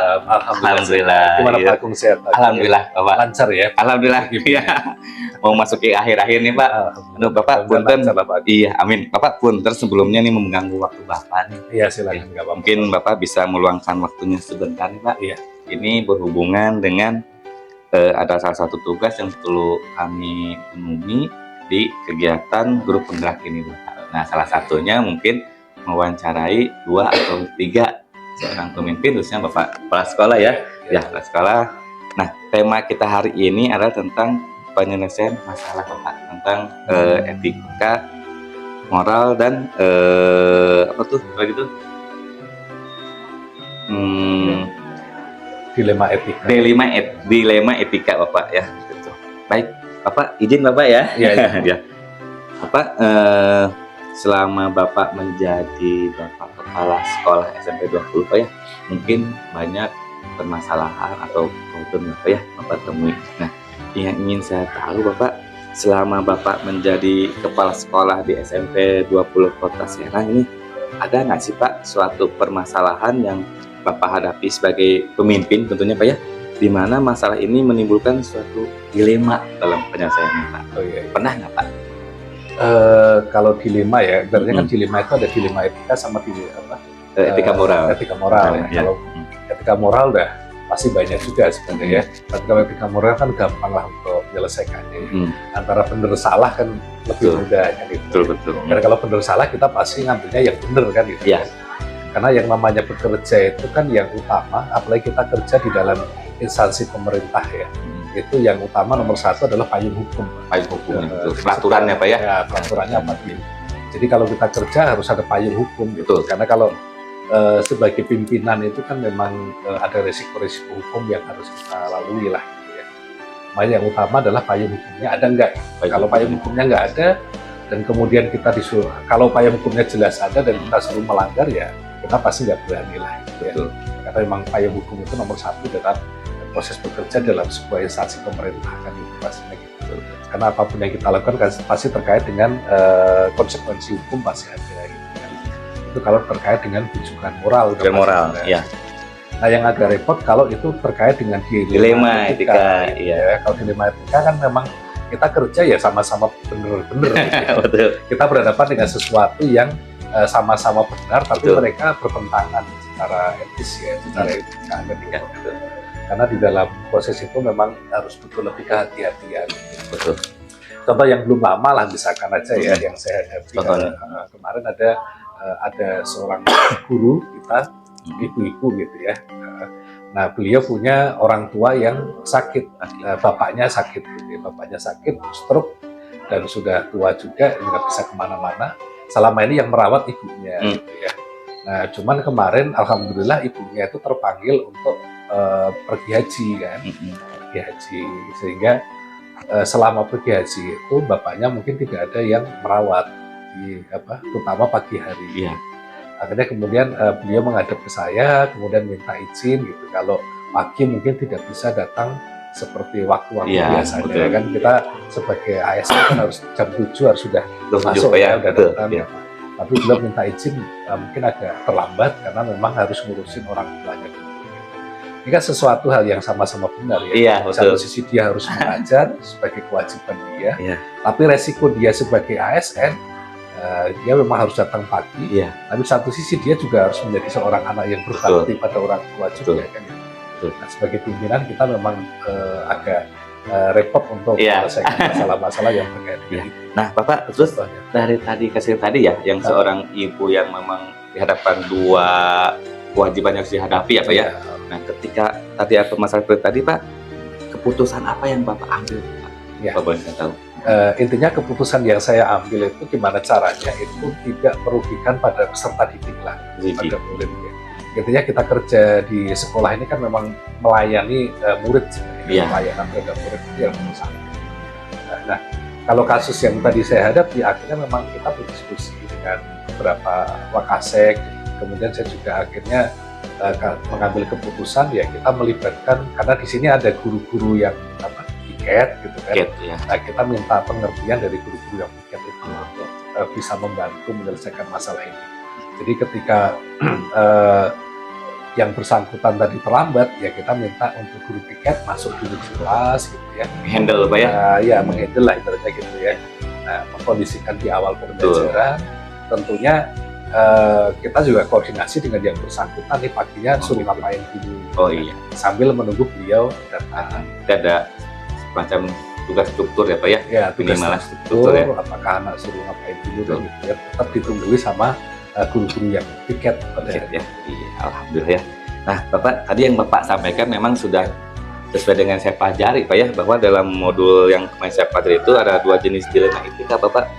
[SPEAKER 4] Alhamdulillah. Gimana
[SPEAKER 2] Iya.
[SPEAKER 4] Pak Agung, sehat?
[SPEAKER 2] Alhamdulillah Bapak.
[SPEAKER 4] Lancar ya?
[SPEAKER 2] Alhamdulillah. Iya. Mau masuki akhir-akhir nih Pak. Aduh Bapak, punten. Iya, amin. Bapak punten sebelumnya nih mengganggu waktu Bapak nih.
[SPEAKER 4] Iya, silakan. Nggak apa-apa.
[SPEAKER 2] Mungkin Bapak bisa meluangkan waktunya sebentar nih Pak.
[SPEAKER 4] Iya.
[SPEAKER 2] Ini berhubungan dengan ada salah satu tugas yang perlu kami penuhi di kegiatan guru penggerak ini Bapak. Nah, salah satunya mungkin mewawancarai 2 atau 3 seorang pemimpin, khususnya Bapak Kepala Sekolah ya. Ya, Kepala Sekolah. Nah, tema kita hari ini adalah tentang penyelesaian masalah Bapak, tentang etika, moral, dan apa tuh lagi tuh? Dilema etika Bapak ya. Baik, Bapak izin Bapak ya.
[SPEAKER 4] Iya.
[SPEAKER 2] Ya. Bapak selama Bapak menjadi Bapak Kepala Sekolah SMP 20 Pak ya, mungkin banyak permasalahan atau problem Bapak ya Bapak temui. Nah, yang ingin saya tahu Bapak, selama Bapak menjadi Kepala Sekolah di SMP 20 Kota Serang ini, ada nggak sih Pak suatu permasalahan yang Bapak hadapi sebagai pemimpin tentunya Pak ya, di mana masalah ini menimbulkan suatu dilema dalam penyelesaiannya Pak?
[SPEAKER 4] Oh iya.
[SPEAKER 2] Pernah nggak Pak?
[SPEAKER 4] Kalau dilema ya, berarti kan dilema itu ada dilema etika sama dilema
[SPEAKER 2] Etika moral.
[SPEAKER 4] Etika moral.
[SPEAKER 2] Ya.
[SPEAKER 4] Kalau etika moral udah pasti banyak juga sebenarnya ya. Tapi kalau etika moral kan gampang lah untuk menyelesaikannya. Antara benar salah kan lebih mudah kan gitu.
[SPEAKER 2] Betul.
[SPEAKER 4] Karena kalau benar salah kita pasti ngambilnya yang benar kan gitu.
[SPEAKER 2] Iya.
[SPEAKER 4] Karena yang namanya bekerja itu kan yang utama, apalagi kita kerja di dalam instansi pemerintah ya. Itu yang utama nomor 1 adalah payung hukum.
[SPEAKER 2] Payung hukum itu peraturannya Pak ya.
[SPEAKER 4] Ya, peraturannya apa gitu. Jadi kalau kita kerja harus ada payung hukum gitu. Karena kalau sebagai pimpinan itu kan memang ada resiko-resiko hukum yang harus kita lalui lah gitu ya. Makanya yang utama adalah payung hukumnya ada enggak. Kalau payung hukumnya enggak ada dan kemudian kita disuruh, kalau payung hukumnya jelas ada dan kita suruh melanggar ya kita pasti nggak berani lah gitu ya. Karena memang payung hukum itu nomor 1 dalam proses bekerja dalam sebuah instansi pemerintah kan itu pastinya gitu. Karena apapun yang kita lakukan kan pasti terkait dengan konsekuensi hukum pasti ada gitu kan. Itu kalau terkait dengan bujukan moral.
[SPEAKER 2] Ya.
[SPEAKER 4] Nah yang agak repot kalau itu terkait dengan
[SPEAKER 2] dilema etika.
[SPEAKER 4] Ya. Kalau dilema etika kan memang kita kerja ya sama-sama benar-benar gitu ya.
[SPEAKER 2] Betul.
[SPEAKER 4] Kita berhadapan dengan sesuatu yang sama-sama benar tapi mereka bertentangan secara etis ya, secara etika gitu. Karena di dalam proses itu memang harus betul lebih kehati-hatian.
[SPEAKER 2] Betul.
[SPEAKER 4] Contoh yang belum lama lah misalkan aja ya yang saya hadapi kemarin ada seorang guru kita, ibu-ibu gitu ya. Nah beliau punya orang tua yang sakit, bapaknya sakit gitu ya. Bapaknya sakit, stroke dan sudah tua juga, nggak bisa kemana-mana. Selama ini yang merawat ibunya gitu ya. Nah cuman kemarin alhamdulillah ibunya itu terpanggil untuk pergi haji kan, pergi haji, sehingga selama pergi haji itu bapaknya mungkin tidak ada yang merawat terutama pagi hari.
[SPEAKER 2] Iya.
[SPEAKER 4] Akhirnya kemudian beliau menghadap ke saya, kemudian minta izin gitu kalau pagi mungkin tidak bisa datang seperti waktu-waktu biasanya betul. Kan kita sebagai ASN kan harus jam 7 harus sudah masuk ya, udah datang. Ya. Tapi beliau minta izin mungkin agak terlambat karena memang harus ngurusin orang tuanya. Ini kan sesuatu hal yang sama-sama benar ya.
[SPEAKER 2] Iya,
[SPEAKER 4] satu sisi dia harus mengajar sebagai kewajiban dia, tapi resiko dia sebagai ASN dia memang harus datang pagi. Tapi satu sisi dia juga harus menjadi seorang anak yang berbakti pada orang tua juga kan. Nah, sebagai pimpinan kita memang agak repot untuk menyelesaikan masalah-masalah yang terkait dengan itu.
[SPEAKER 2] Nah, Bapak terus dari tadi ya, yang seorang ibu yang memang dihadapkan 2 kewajiban yang harus dihadapi ya Pak ya. Nah, ketika tadi apa masalah seperti tadi Pak, keputusan apa yang Bapak ambil Pak?
[SPEAKER 4] Ya.
[SPEAKER 2] Bapak boleh saya tahu?
[SPEAKER 4] Intinya keputusan yang saya ambil itu gimana caranya itu tidak merugikan pada peserta didik lah, pada murid. Intinya kita kerja di sekolah ini kan memang melayani murid, pelayanan terhadap murid itu yang berusaha. Nah, kalau kasus yang tadi saya hadapi, akhirnya memang kita berdiskusi dengan beberapa wakasek, kemudian saya juga akhirnya mengambil keputusan ya kita melibatkan, karena di sini ada guru-guru yang piket gitu kan. Nah, kita minta pengertian dari guru-guru yang piket itu untuk bisa membantu menyelesaikan masalah ini. Jadi ketika yang bersangkutan tadi terlambat, ya kita minta untuk guru piket masuk dulu di kelas gitu ya.
[SPEAKER 2] Handle Pak ya?
[SPEAKER 4] Ya menghandle lah ibaratnya gitu ya. Nah, mengkondisikan di awal pembelajaran, tentunya kita juga koordinasi dengan yang bersangkutan nih paginya suruh ngapain dulu.
[SPEAKER 2] Oh iya.
[SPEAKER 4] Sambil menunggu beliau datang.
[SPEAKER 2] Ada semacam tugas struktur ya Pak ya?
[SPEAKER 4] Ya, tugas struktur ya. Apakah anak suruh ngapain dulu dan gitu ya. Tetap ditunggu sama guru-guru yang piket pada
[SPEAKER 2] ya. Iya, alhamdulillah ya. Nah, Bapak tadi yang Bapak sampaikan memang sudah sesuai dengan saya pelajari Pak ya, bahwa dalam modul yang kemarin saya pelajari itu ada 2 jenis dilema etika Bapak,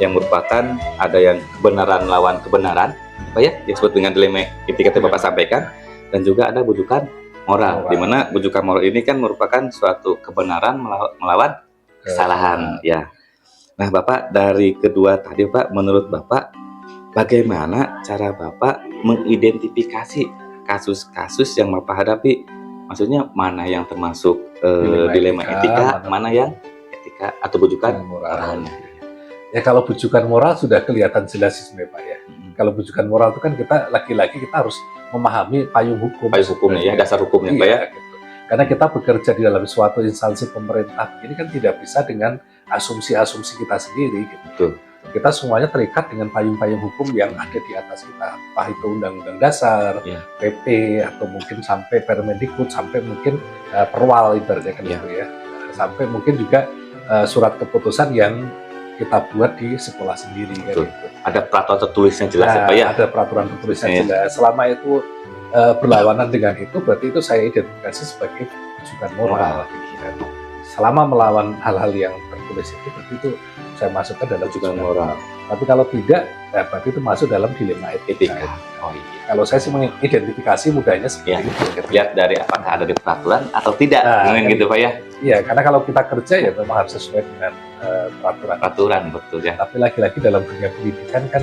[SPEAKER 2] yang merupakan ada yang kebenaran lawan kebenaran Pak ya, disebut dengan dilema etika yang Bapak sampaikan, dan juga ada bujukan moral, di mana bujukan moral ini kan merupakan suatu kebenaran melawan kesalahan ya. Nah Bapak, dari kedua tadi Pak, menurut Bapak bagaimana cara Bapak mengidentifikasi kasus-kasus yang Bapak hadapi? Maksudnya mana yang termasuk dilema etika, mana yang etika atau bujukan moralnya?
[SPEAKER 4] Ya kalau bujukan moral sudah kelihatan jelas sebenarnya Pak ya. Kalau bujukan moral itu kan kita lagi-lagi kita harus memahami payung hukum.
[SPEAKER 2] Payung hukumnya ya, dasar hukumnya Pak ya.
[SPEAKER 4] Gitu. Karena kita bekerja di dalam suatu instansi pemerintah, ini kan tidak bisa dengan asumsi-asumsi kita sendiri gitu.
[SPEAKER 2] Betul.
[SPEAKER 4] Kita semuanya terikat dengan payung-payung hukum yang ada di atas kita, entah itu Undang-Undang Dasar, PP, atau mungkin sampai Permendikbud, sampai mungkin Perwal ibaratnya kan gitu ya. Sampai mungkin juga surat keputusan yang kita buat di sekolah sendiri kan gitu.
[SPEAKER 2] Ada peraturan tertulisnya jelas ya Pak ya?
[SPEAKER 4] Ada peraturan tertulisnya jelas. Selama itu berlawanan dengan itu, berarti itu saya identifikasi sebagai bujukan moral. Gitu. Selama melawan hal-hal yang tertulis itu, berarti itu saya masukkan dalam bujukan moral. Tapi kalau tidak, berarti itu masuk dalam dilema etika.
[SPEAKER 2] Oh iya.
[SPEAKER 4] Kalau saya sih mengidentifikasi mudahnya seperti itu.
[SPEAKER 2] Lihat dari apakah ada di peraturan atau tidak, gitu Pak ya?
[SPEAKER 4] Iya, karena kalau kita kerja ya memang harus sesuai dengan peraturan.
[SPEAKER 2] Betul ya.
[SPEAKER 4] Tapi lagi-lagi dalam dunia pendidikan kan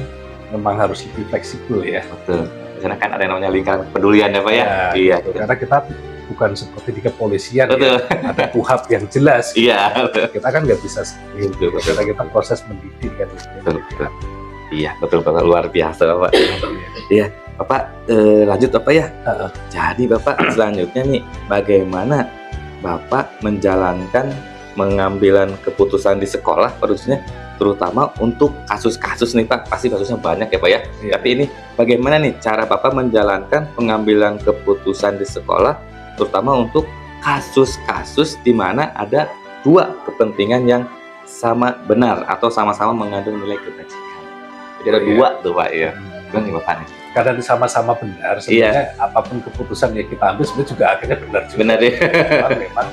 [SPEAKER 4] memang harus lebih fleksibel ya.
[SPEAKER 2] Betul. Karena kan ada yang namanya lingkaran kepedulian ya Pak ya? Iya.
[SPEAKER 4] Betul. Karena kita bukan seperti di kepolisian,
[SPEAKER 2] betul.
[SPEAKER 4] Ya, ada KUHP yang jelas.
[SPEAKER 2] Iya.
[SPEAKER 4] Kita kan nggak bisa seperti itu. Karena kita proses mendidik kan.
[SPEAKER 2] Betul. Iya, betul Bapak, luar biasa Bapak. Iya, Bapak lanjut Bapak ya. Jadi Bapak selanjutnya nih, bagaimana Bapak menjalankan pengambilan keputusan di sekolah, khususnya terutama untuk kasus-kasus nih Pak, pasti kasusnya banyak ya Pak ya. Tapi ini bagaimana nih cara Bapak menjalankan pengambilan keputusan di sekolah, terutama untuk kasus-kasus di mana ada 2 kepentingan yang sama benar atau sama-sama mengandung nilai kebajikan. Jadi ada 2 tuh Pak ya. Gimana Bapak nih?
[SPEAKER 4] Karena sama-sama benar, sebenarnya apapun keputusan yang kita ambil sebenarnya juga akhirnya benar juga.
[SPEAKER 2] Benar ya.
[SPEAKER 4] Memang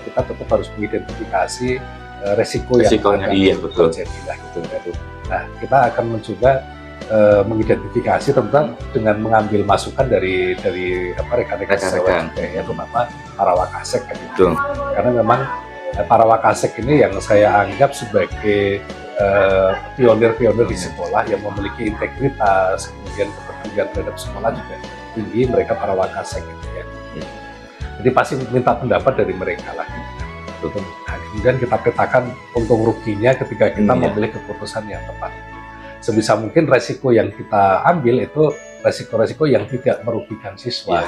[SPEAKER 4] kita tetap harus mengidentifikasi resikonya.
[SPEAKER 2] Iya betul.
[SPEAKER 4] Nah, kita akan mencoba mengidentifikasi tentang dengan mengambil masukan dari rekan-rekan sejawat juga ya, terutama para wakasek kan gitu. Karena memang para wakasek ini yang saya anggap sebagai pionir-pionir di sekolah yang memiliki integritas, kemudian kepedulian terhadap sekolah juga tinggi, mereka para wakasek gitu ya. Jadi pasti minta pendapat dari mereka lah. Gitu. Nah, kemudian kita petakan untung ruginya ketika kita memilih keputusan yang tepat. Sebisa mungkin resiko yang kita ambil itu resiko-resiko yang tidak merugikan siswa.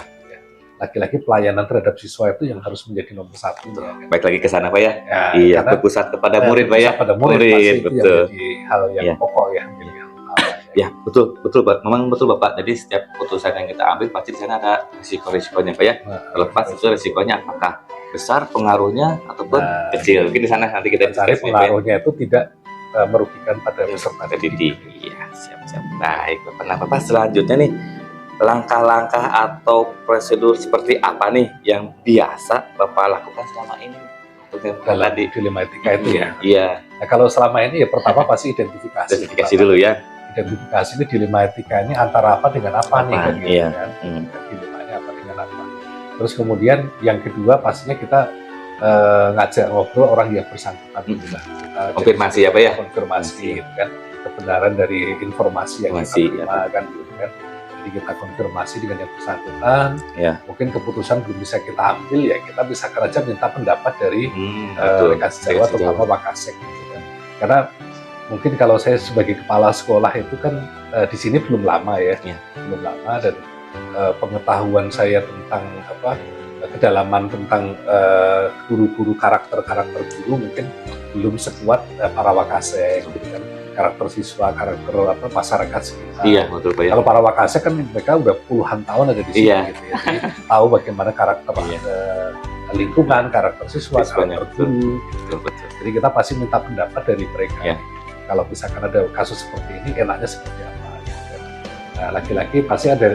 [SPEAKER 4] Lagi-lagi pelayanan terhadap siswa itu yang harus menjadi nomor 1. Ya.
[SPEAKER 2] Baik lagi ke sana Pak ya. Iya, berpusat kepada murid Pak ya.
[SPEAKER 4] Pada murid
[SPEAKER 2] betul.
[SPEAKER 4] Yang hal yang pokok ya.
[SPEAKER 2] Ya betul Pak. Memang betul Bapak. Jadi setiap keputusan yang kita ambil pasti di sana ada risiko-risikonya Pak ya. Terlepas itu risikonya apakah besar pengaruhnya ataupun kecil. Mungkin di sana nanti kita
[SPEAKER 4] cari pengaruhnya itu tidak merugikan pada peserta
[SPEAKER 2] didik. Iya, siap-siap. Baik Bapak. Nah Bapak selanjutnya nih, langkah-langkah atau prosedur seperti apa nih yang biasa Bapak lakukan selama ini untuk yang
[SPEAKER 4] Dalam
[SPEAKER 2] tadi?
[SPEAKER 4] dilema etika itu ya.
[SPEAKER 2] Iya,
[SPEAKER 4] Nah, kalau selama ini ya pertama pasti identifikasi.
[SPEAKER 2] identifikasi dulu ya.
[SPEAKER 4] Identifikasi ini dilema etika ini antara apa dengan apa nih
[SPEAKER 2] Apa,
[SPEAKER 4] kan gitu
[SPEAKER 2] iya.
[SPEAKER 4] kan. Dilemanya apa dengan apa. Terus kemudian yang kedua pastinya kita ngajak ngobrol orang yang bersangkutan dulu lah. Kita
[SPEAKER 2] Konfirmasi
[SPEAKER 4] jadi
[SPEAKER 2] apa ya?
[SPEAKER 4] konfirmasi gitu kan, kebenaran dari informasi yang
[SPEAKER 2] Informasi,
[SPEAKER 4] kita terima kan gitu kan. Jadi kita konfirmasi dengan yang bersangkutan.
[SPEAKER 2] Ya.
[SPEAKER 4] Mungkin keputusan belum bisa kita ambil ya kita bisa aja minta pendapat dari
[SPEAKER 2] Betul.
[SPEAKER 4] rekan sejawat terutama Pak Kasek gitu kan. Karena mungkin kalau saya sebagai kepala sekolah itu kan di sini belum lama ya,
[SPEAKER 2] Iya.
[SPEAKER 4] belum lama dan pengetahuan saya tentang kedalaman tentang guru-guru karakter guru mungkin belum sekuat para wakasek gitu kan, karakter siswa, karakter masyarakat sekitar.
[SPEAKER 2] Iya, betul Pak ya.
[SPEAKER 4] Kalau para wakasek kan mereka udah puluhan tahun ada di sini
[SPEAKER 2] Iya.
[SPEAKER 4] gitu ya. Jadi tahu bagaimana karakter lingkungan, karakter siswa,
[SPEAKER 2] Siswanya,
[SPEAKER 4] karakter guru.
[SPEAKER 2] Betul.
[SPEAKER 4] Jadi kita pasti minta pendapat dari mereka.
[SPEAKER 2] Ya.
[SPEAKER 4] Kalau misalkan ada kasus seperti ini, enaknya seperti apa? Gitu kan. Nah, laki-laki pasti ada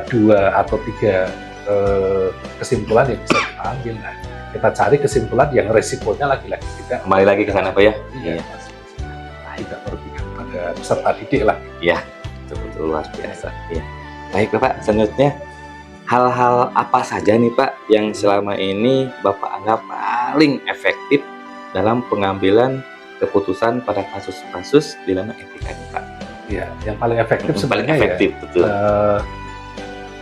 [SPEAKER 4] 2 atau 3 kesimpulan yang bisa kita ambil. Nah, kita cari kesimpulan yang resikonya laki-laki tidak.
[SPEAKER 2] Kembali lagi ke sana Pak ya.
[SPEAKER 4] Iya. Tidak merugikan pada peserta didik lah.
[SPEAKER 2] Betul luar biasa. Iya. Baik Bapak, selanjutnya hal-hal apa saja nih Pak yang selama ini Bapak anggap paling efektif dalam pengambilan keputusan pada kasus-kasus dilema etika ini Pak?
[SPEAKER 4] Iya, yang paling efektif
[SPEAKER 2] Paling
[SPEAKER 4] sebenarnya
[SPEAKER 2] efektif, betul.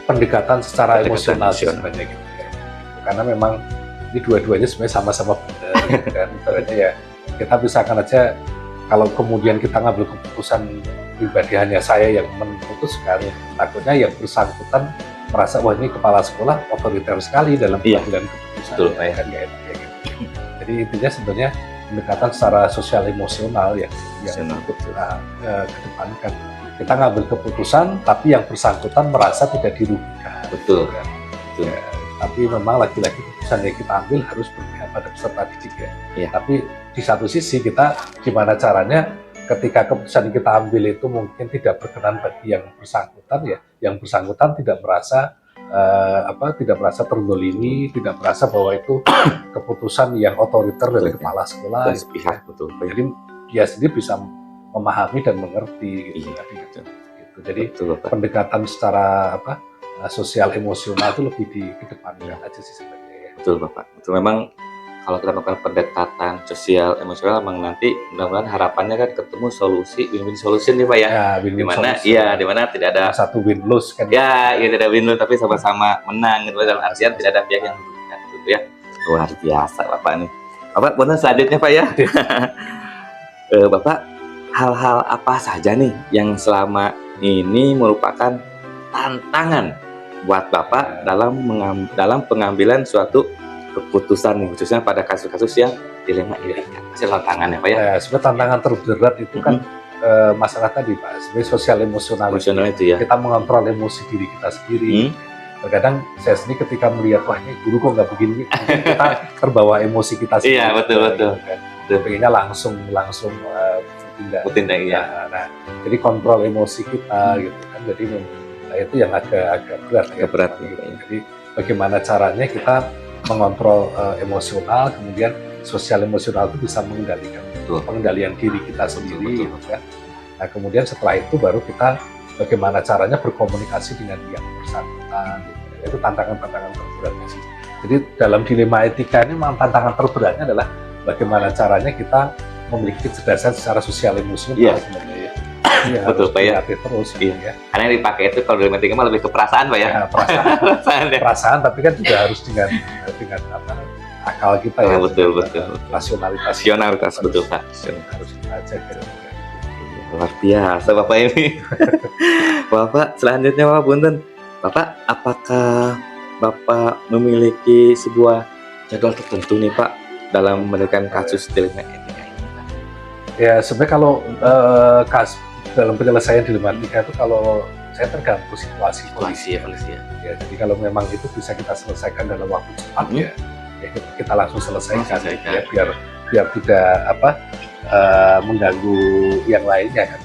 [SPEAKER 4] Pendekatan secara
[SPEAKER 2] Pendekatan
[SPEAKER 4] emosional
[SPEAKER 2] emosional.
[SPEAKER 4] sebenarnya gitu ya. Karena memang ini dua-duanya sebenarnya sama-sama benar gitu kan. Ibaratnya ya kita misalkan aja kalau kemudian kita ngambil keputusan pribadi hanya saya yang memutuskan, takutnya yang bersangkutan merasa wah ini kepala sekolah otoriter sekali dalam
[SPEAKER 2] Iya.
[SPEAKER 4] pengambilan keputusan.
[SPEAKER 2] Betul, Pak, ya.
[SPEAKER 4] Kan kayak gitu. Jadi intinya sebenarnya pendekatan secara sosial emosional ya yang
[SPEAKER 2] Emosional,
[SPEAKER 4] untuk kita kedepankan. Kita ngambil keputusan, tapi yang bersangkutan merasa tidak dirugikan.
[SPEAKER 2] Betul.
[SPEAKER 4] Kan?
[SPEAKER 2] Betul.
[SPEAKER 4] Ya, tapi memang lagi-lagi keputusan yang kita ambil harus berpihak pada peserta didik ya.
[SPEAKER 2] Iya.
[SPEAKER 4] Tapi di satu sisi kita gimana caranya ketika keputusan yang kita ambil itu mungkin tidak berkenan bagi yang bersangkutan ya, yang bersangkutan tidak merasa tidak merasa terzolimi, tidak merasa bahwa itu keputusan yang otoriter dari
[SPEAKER 2] Betul.
[SPEAKER 4] kepala sekolah.
[SPEAKER 2] Dan sepihak, betul Pak ya.
[SPEAKER 4] Jadi dia sendiri bisa memahami dan mengerti gitu.
[SPEAKER 2] Iya,
[SPEAKER 4] Gitu. Jadi
[SPEAKER 2] Betul Bapak.
[SPEAKER 4] pendekatan secara sosial emosional itu lebih dikedepankan aja sih sebenarnya ya.
[SPEAKER 2] Betul Bapak. Betul, memang kalau kita melakukan pendekatan sosial emosional memang nanti mudah-mudahan harapannya kan ketemu solusi win-win solution nih Pak ya.
[SPEAKER 4] Ya, win-win
[SPEAKER 2] Dimana
[SPEAKER 4] solution.
[SPEAKER 2] dimana tidak ada
[SPEAKER 4] Satu win lose kan.
[SPEAKER 2] ya tidak ada win tapi sama-sama menang gitu dalam artian tidak ada pihak yang merugikan gitu ya. Luar biasa Bapak nih. Bapak benar selanjutnya Pak ya. Bapak, hal-hal apa saja nih yang selama ini merupakan tantangan buat Bapak dalam pengambilan suatu keputusan nih, khususnya pada kasus-kasus yang dilema etika. Pasti tantangan ya Pak ya.
[SPEAKER 4] Ya, sebenarnya tantangan terberat itu kan masalah tadi Pak, sebenarnya sosial emosional.
[SPEAKER 2] Emosional itu ya.
[SPEAKER 4] Kita mengontrol emosi diri kita sendiri. Terkadang saya sendiri ketika melihat wah ini guru kok nggak begini, mungkin kita terbawa emosi kita sendiri.
[SPEAKER 2] Iya, betul.
[SPEAKER 4] Gitu kan. Pengennya langsung
[SPEAKER 2] Bertindak ya.
[SPEAKER 4] Nah, jadi kontrol emosi kita gitu kan. Jadi itu yang agak berat ya.
[SPEAKER 2] Agak berat,
[SPEAKER 4] gitu.
[SPEAKER 2] ya.
[SPEAKER 4] Jadi bagaimana caranya kita mengontrol emosional, kemudian sosial emosional itu bisa mengendalikan pengendalian diri kita sendiri.
[SPEAKER 2] Betul.
[SPEAKER 4] Gitu kan. Nah kemudian setelah itu baru kita bagaimana caranya berkomunikasi dengan yang bersangkutan. Gitu. Itu tantangan-tantangan terberatnya sih. Jadi dalam dilema etika ini memang tantangan terberatnya adalah bagaimana caranya kita memiliki kecerdasan secara sosial emosional.
[SPEAKER 2] Iya.
[SPEAKER 4] Sebenarnya ya. Iya,
[SPEAKER 2] Betul,
[SPEAKER 4] harus
[SPEAKER 2] Pak, ya.
[SPEAKER 4] dilatih terus
[SPEAKER 2] Iya.
[SPEAKER 4] ya.
[SPEAKER 2] Karena yang dipakai itu kalau dilema etika mah lebih ke perasaan Pak ya.
[SPEAKER 4] Ya, perasaan,
[SPEAKER 2] Perasaan ya.
[SPEAKER 4] perasaan tapi kan juga harus dengan akal kita ya.
[SPEAKER 2] Betul.
[SPEAKER 4] Rasionalitas.
[SPEAKER 2] Rasionalitas betul Pak.
[SPEAKER 4] Harus kita jaga.
[SPEAKER 2] Luar biasa Bapak ini. Bapak selanjutnya Bapak Bunten. Bapak apakah Bapak memiliki sebuah jadwal tertentu nih Pak dalam memberikan kasus dilema etika ini Pak?
[SPEAKER 4] Ya sebenarnya kalau dalam penyelesaian dilema etika itu kalau saya tergantung situasi kondisi
[SPEAKER 2] ya.
[SPEAKER 4] ya. Jadi kalau memang itu bisa kita selesaikan dalam waktu cepat ya kita langsung selesaikan. Ya, biar tidak mengganggu yang lainnya kan.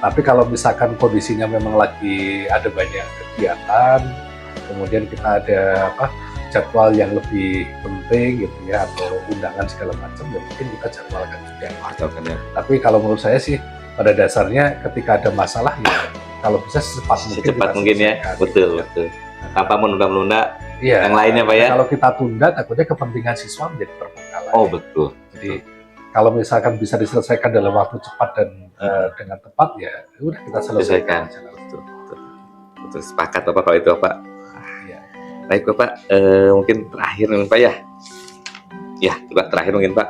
[SPEAKER 4] Tapi kalau misalkan kondisinya memang lagi ada banyak kegiatan, kemudian kita ada jadwal yang lebih penting gitu ya, atau undangan segala macam, ya mungkin kita jadwalkan juga. Tapi kalau menurut saya sih pada dasarnya ketika ada masalah ya kalau bisa secepat
[SPEAKER 2] mungkin ya. Betul. Tanpa menunda-menunda yang lainnya Pak ya.
[SPEAKER 4] Kalau kita tunda takutnya kepentingan siswa menjadi terbengkalai.
[SPEAKER 2] Oh betul.
[SPEAKER 4] Jadi kalau misalkan bisa diselesaikan dalam waktu cepat dan dengan tepat ya udah kita selesaikan.
[SPEAKER 2] Betul. Sepakat Bapak kalau itu Bapak.
[SPEAKER 4] Ya.
[SPEAKER 2] Baik Bapak, mungkin terakhir nih Pak ya. Ya, coba terakhir mungkin Pak.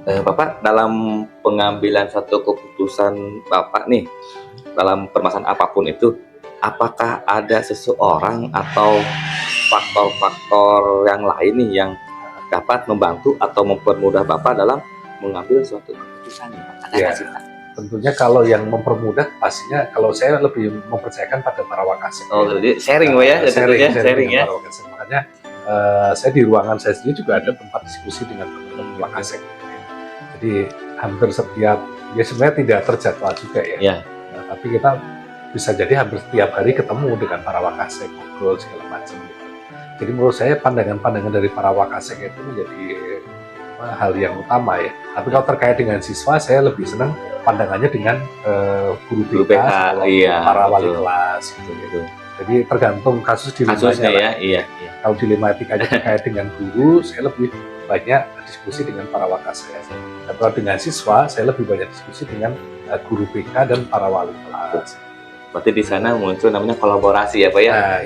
[SPEAKER 2] Bapak dalam pengambilan suatu keputusan Bapak nih dalam permasalahan apapun itu, apakah ada seseorang atau faktor-faktor yang lain nih yang dapat membantu atau mempermudah Bapak dalam mengambil suatu keputusan?
[SPEAKER 4] Ya, tentunya kalau yang mempermudah pastinya kalau saya lebih mempercayakan pada para wakasek.
[SPEAKER 2] Oh, jadi sharing Pak ya? Sharing ya.
[SPEAKER 4] Makanya saya di ruangan saya sendiri juga ada tempat diskusi dengan teman-teman wakasek. Jadi hampir setiap, ya sebenarnya tidak terjadwal juga ya. Nah, tapi kita bisa jadi hampir setiap hari ketemu dengan para wakasek, ngobrol segala macam gitu. Jadi menurut saya pandangan-pandangan dari para wakasek itu menjadi hal yang utama ya. Tapi kalau terkait dengan siswa, saya lebih senang pandangannya dengan guru BK, para wali kelas gitu. Jadi tergantung kasus dilemanya
[SPEAKER 2] ya.
[SPEAKER 4] Kalau dilema etikanya terkait dengan guru, saya lebih banyak diskusi dengan para wakasek. Dan kalau dengan siswa, saya lebih banyak diskusi dengan guru BK dan para wali kelas.
[SPEAKER 2] Berarti di sana muncul namanya kolaborasi ya Pak ya?
[SPEAKER 4] Nah,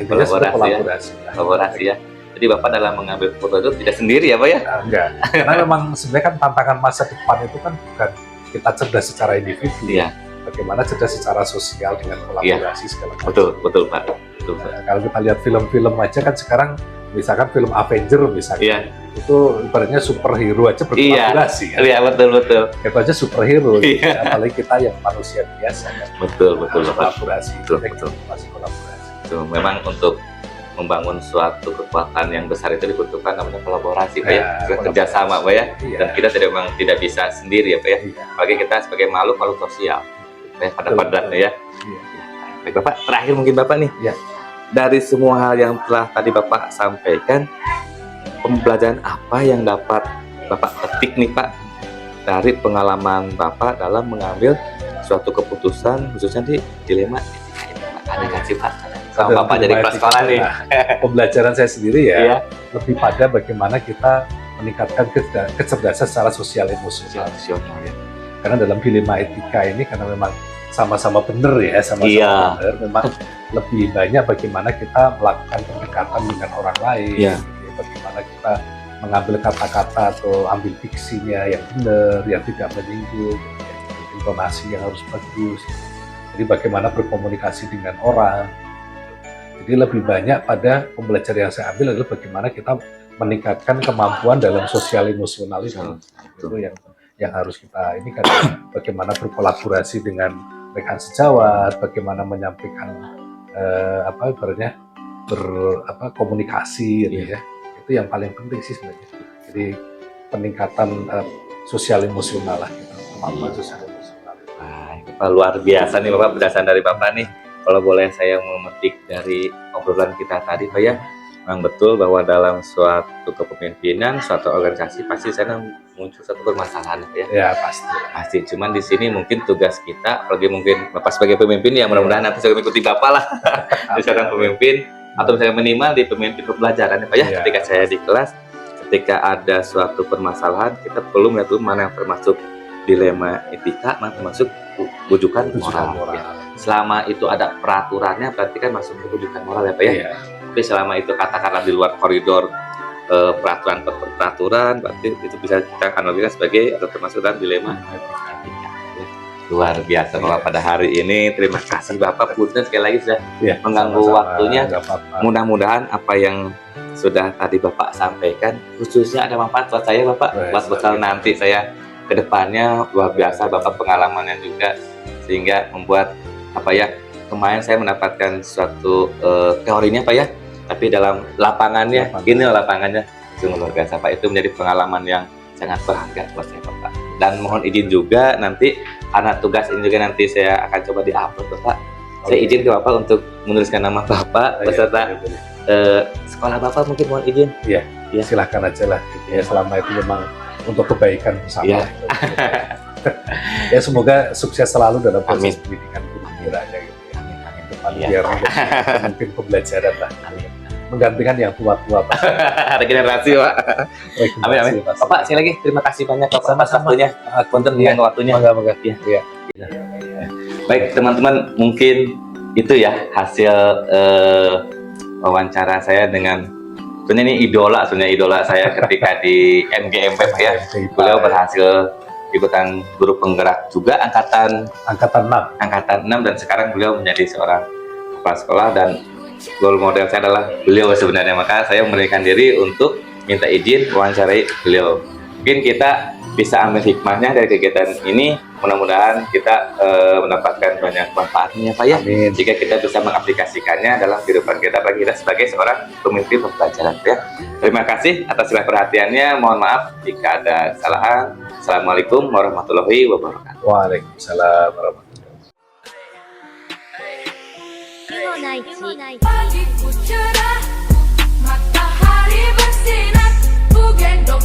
[SPEAKER 2] kolaborasi ya. Jadi Bapak dalam mengambil foto itu tidak sendiri ya Pak ya?
[SPEAKER 4] Enggak, karena memang sebenarnya kan tantangan masa depan itu kan bukan kita cerdas secara individu, bagaimana cerdas secara sosial dengan kolaborasi segala macam.
[SPEAKER 2] Betul Pak.
[SPEAKER 4] Nah, kalau kita lihat film-film aja kan sekarang, misalkan film Avenger misalnya, itu ibaratnya superhero aja berkolaborasi.
[SPEAKER 2] Iya betul.
[SPEAKER 4] Itu aja superhero, apalagi kita yang manusia biasa kan.
[SPEAKER 2] Betul
[SPEAKER 4] kolaborasi.
[SPEAKER 2] Betul. Memang untuk membangun suatu kekuatan yang besar itu dibutuhkan namanya kolaborasi Pak ya, kerjasama Pak ya. Dan kita memang tidak bisa sendiri ya Pak ya. Apalagi kita sebagai makhluk sosial pada padatnya ya. Baik Bapak, terakhir mungkin Bapak nih. Dari semua hal yang telah tadi Bapak sampaikan, pembelajaran apa yang dapat Bapak petik nih Pak dari pengalaman Bapak dalam mengambil suatu keputusan khususnya di dilema etika ini Pak? Ada nggak sih Pak? Sama Bapak jadi prasekolah nih.
[SPEAKER 4] Pembelajaran saya sendiri ya, lebih pada bagaimana kita meningkatkan kecerdasan secara sosial emosional. Ya. Karena dalam dilema etika ini karena memang sama-sama benar ya, sama-sama benar, memang lebih banyak bagaimana kita melakukan pendekatan dengan orang lain, bagaimana kita mengambil kata-kata atau ambil diksinya yang benar, yang tidak menyinggung, intonasi yang harus bagus. Jadi bagaimana berkomunikasi dengan orang. Jadi lebih banyak pada pembelajaran yang saya ambil adalah bagaimana kita meningkatkan kemampuan dalam sosial emosional itu yang harus kita ini kan, bagaimana berkolaborasi dengan rekan sejawat, bagaimana menyampaikan komunikasi gitu ya. Itu yang paling penting sih sebenarnya. Jadi peningkatan sosial emosional lah gitu. Kemampuan sosial emosional.
[SPEAKER 2] Wah, luar biasa nih Bapak, berdasarkan dari Bapak nih. Kalau boleh saya memetik dari obrolan kita tadi Pak ya, memang betul bahwa dalam suatu kepemimpinan, suatu organisasi pasti saya muncul satu permasalahan ya.
[SPEAKER 4] Ya pasti.
[SPEAKER 2] Cuman di sini mungkin tugas kita, apalagi mungkin Bapak sebagai pemimpin ya, mudah-mudahan nanti saya mengikuti Bapak lah di seorang pemimpin, atau misalnya minimal di pemimpin pembelajaran ya Pak ya. Ketika saya di kelas, ketika ada suatu permasalahan, kita perlu melihat dulu mana yang termasuk dilema etika, mana termasuk bujukan moral. Ya. Selama itu ada peraturannya, berarti kan masuk ke bujukan moral ya Pak ya. Tapi selama itu katakanlah di luar koridor peraturan, berarti itu bisa kita analogikan sebagai atau termasuk dalam dilema etika. Luar biasa Bapak pada hari ini. Terima kasih Bapak, punten sekali lagi sudah mengganggu waktunya. Mudah-mudahan apa yang sudah tadi Bapak sampaikan khususnya ada manfaat buat saya Bapak, buat bekal nanti saya ke depannya. Luar biasa Bapak pengalamannya juga, sehingga membuat kemarin saya mendapatkan suatu teorinya Pak ya, tapi dalam lapangannya ini lapangannya sungguh luar biasa Pak. Itu menjadi pengalaman yang sangat berharga buat saya Bapak. Dan mohon izin juga nanti karena tugas ini juga nanti saya akan coba di-upload Bapak. Saya izin ke Bapak untuk menuliskan nama Bapak beserta sekolah Bapak, mungkin mohon izin.
[SPEAKER 4] Iya,
[SPEAKER 2] Ya.
[SPEAKER 4] silahkan aja lah. Ya, selama itu memang untuk kebaikan bersama.
[SPEAKER 2] Iya.
[SPEAKER 4] Ya semoga sukses selalu dalam
[SPEAKER 2] Amin.
[SPEAKER 4] proses pendidikan guru kiranya gitu ya. Depan
[SPEAKER 2] Iya.
[SPEAKER 4] biar menjadi pemimpin pembelajaran lah. Menggantikan yang tua-tua Pak.
[SPEAKER 2] Regenerasi Pak. Amin amin.
[SPEAKER 4] Pak.
[SPEAKER 2] Bapak sekali lagi terima kasih banyak Bapak atas
[SPEAKER 4] Sama-sama.
[SPEAKER 2] waktunya. Punten
[SPEAKER 4] Iya.
[SPEAKER 2] dengan waktunya.
[SPEAKER 4] Monggo.
[SPEAKER 2] Iya.
[SPEAKER 4] Iya.
[SPEAKER 2] Baik teman-teman, mungkin itu ya hasil wawancara saya dengan sebenarnya ini idola saya ketika di MGMP Pak ya. Beliau berhasil ikutan guru penggerak juga angkatan
[SPEAKER 4] 6.
[SPEAKER 2] dan sekarang beliau menjadi seorang kepala sekolah dan role model saya adalah beliau sebenarnya. Maka saya memberikan diri untuk minta izin wawancarai beliau. Mungkin kita bisa ambil hikmahnya dari kegiatan ini, mudah-mudahan kita mendapatkan banyak manfaatnya Pak ya.
[SPEAKER 4] Amin.
[SPEAKER 2] Jika kita bisa mengaplikasikannya dalam kehidupan kita, bagi kita sebagai seorang pemimpin pembelajaran ya. Terima kasih atas segala perhatiannya, mohon maaf jika ada kesalahan. Assalamualaikum warahmatullahi wabarakatuh.
[SPEAKER 4] Waalaikumsalam warahmatullahi wabarakatuh.
[SPEAKER 1] Pagiku cerah, matahari bersinar, ku gendong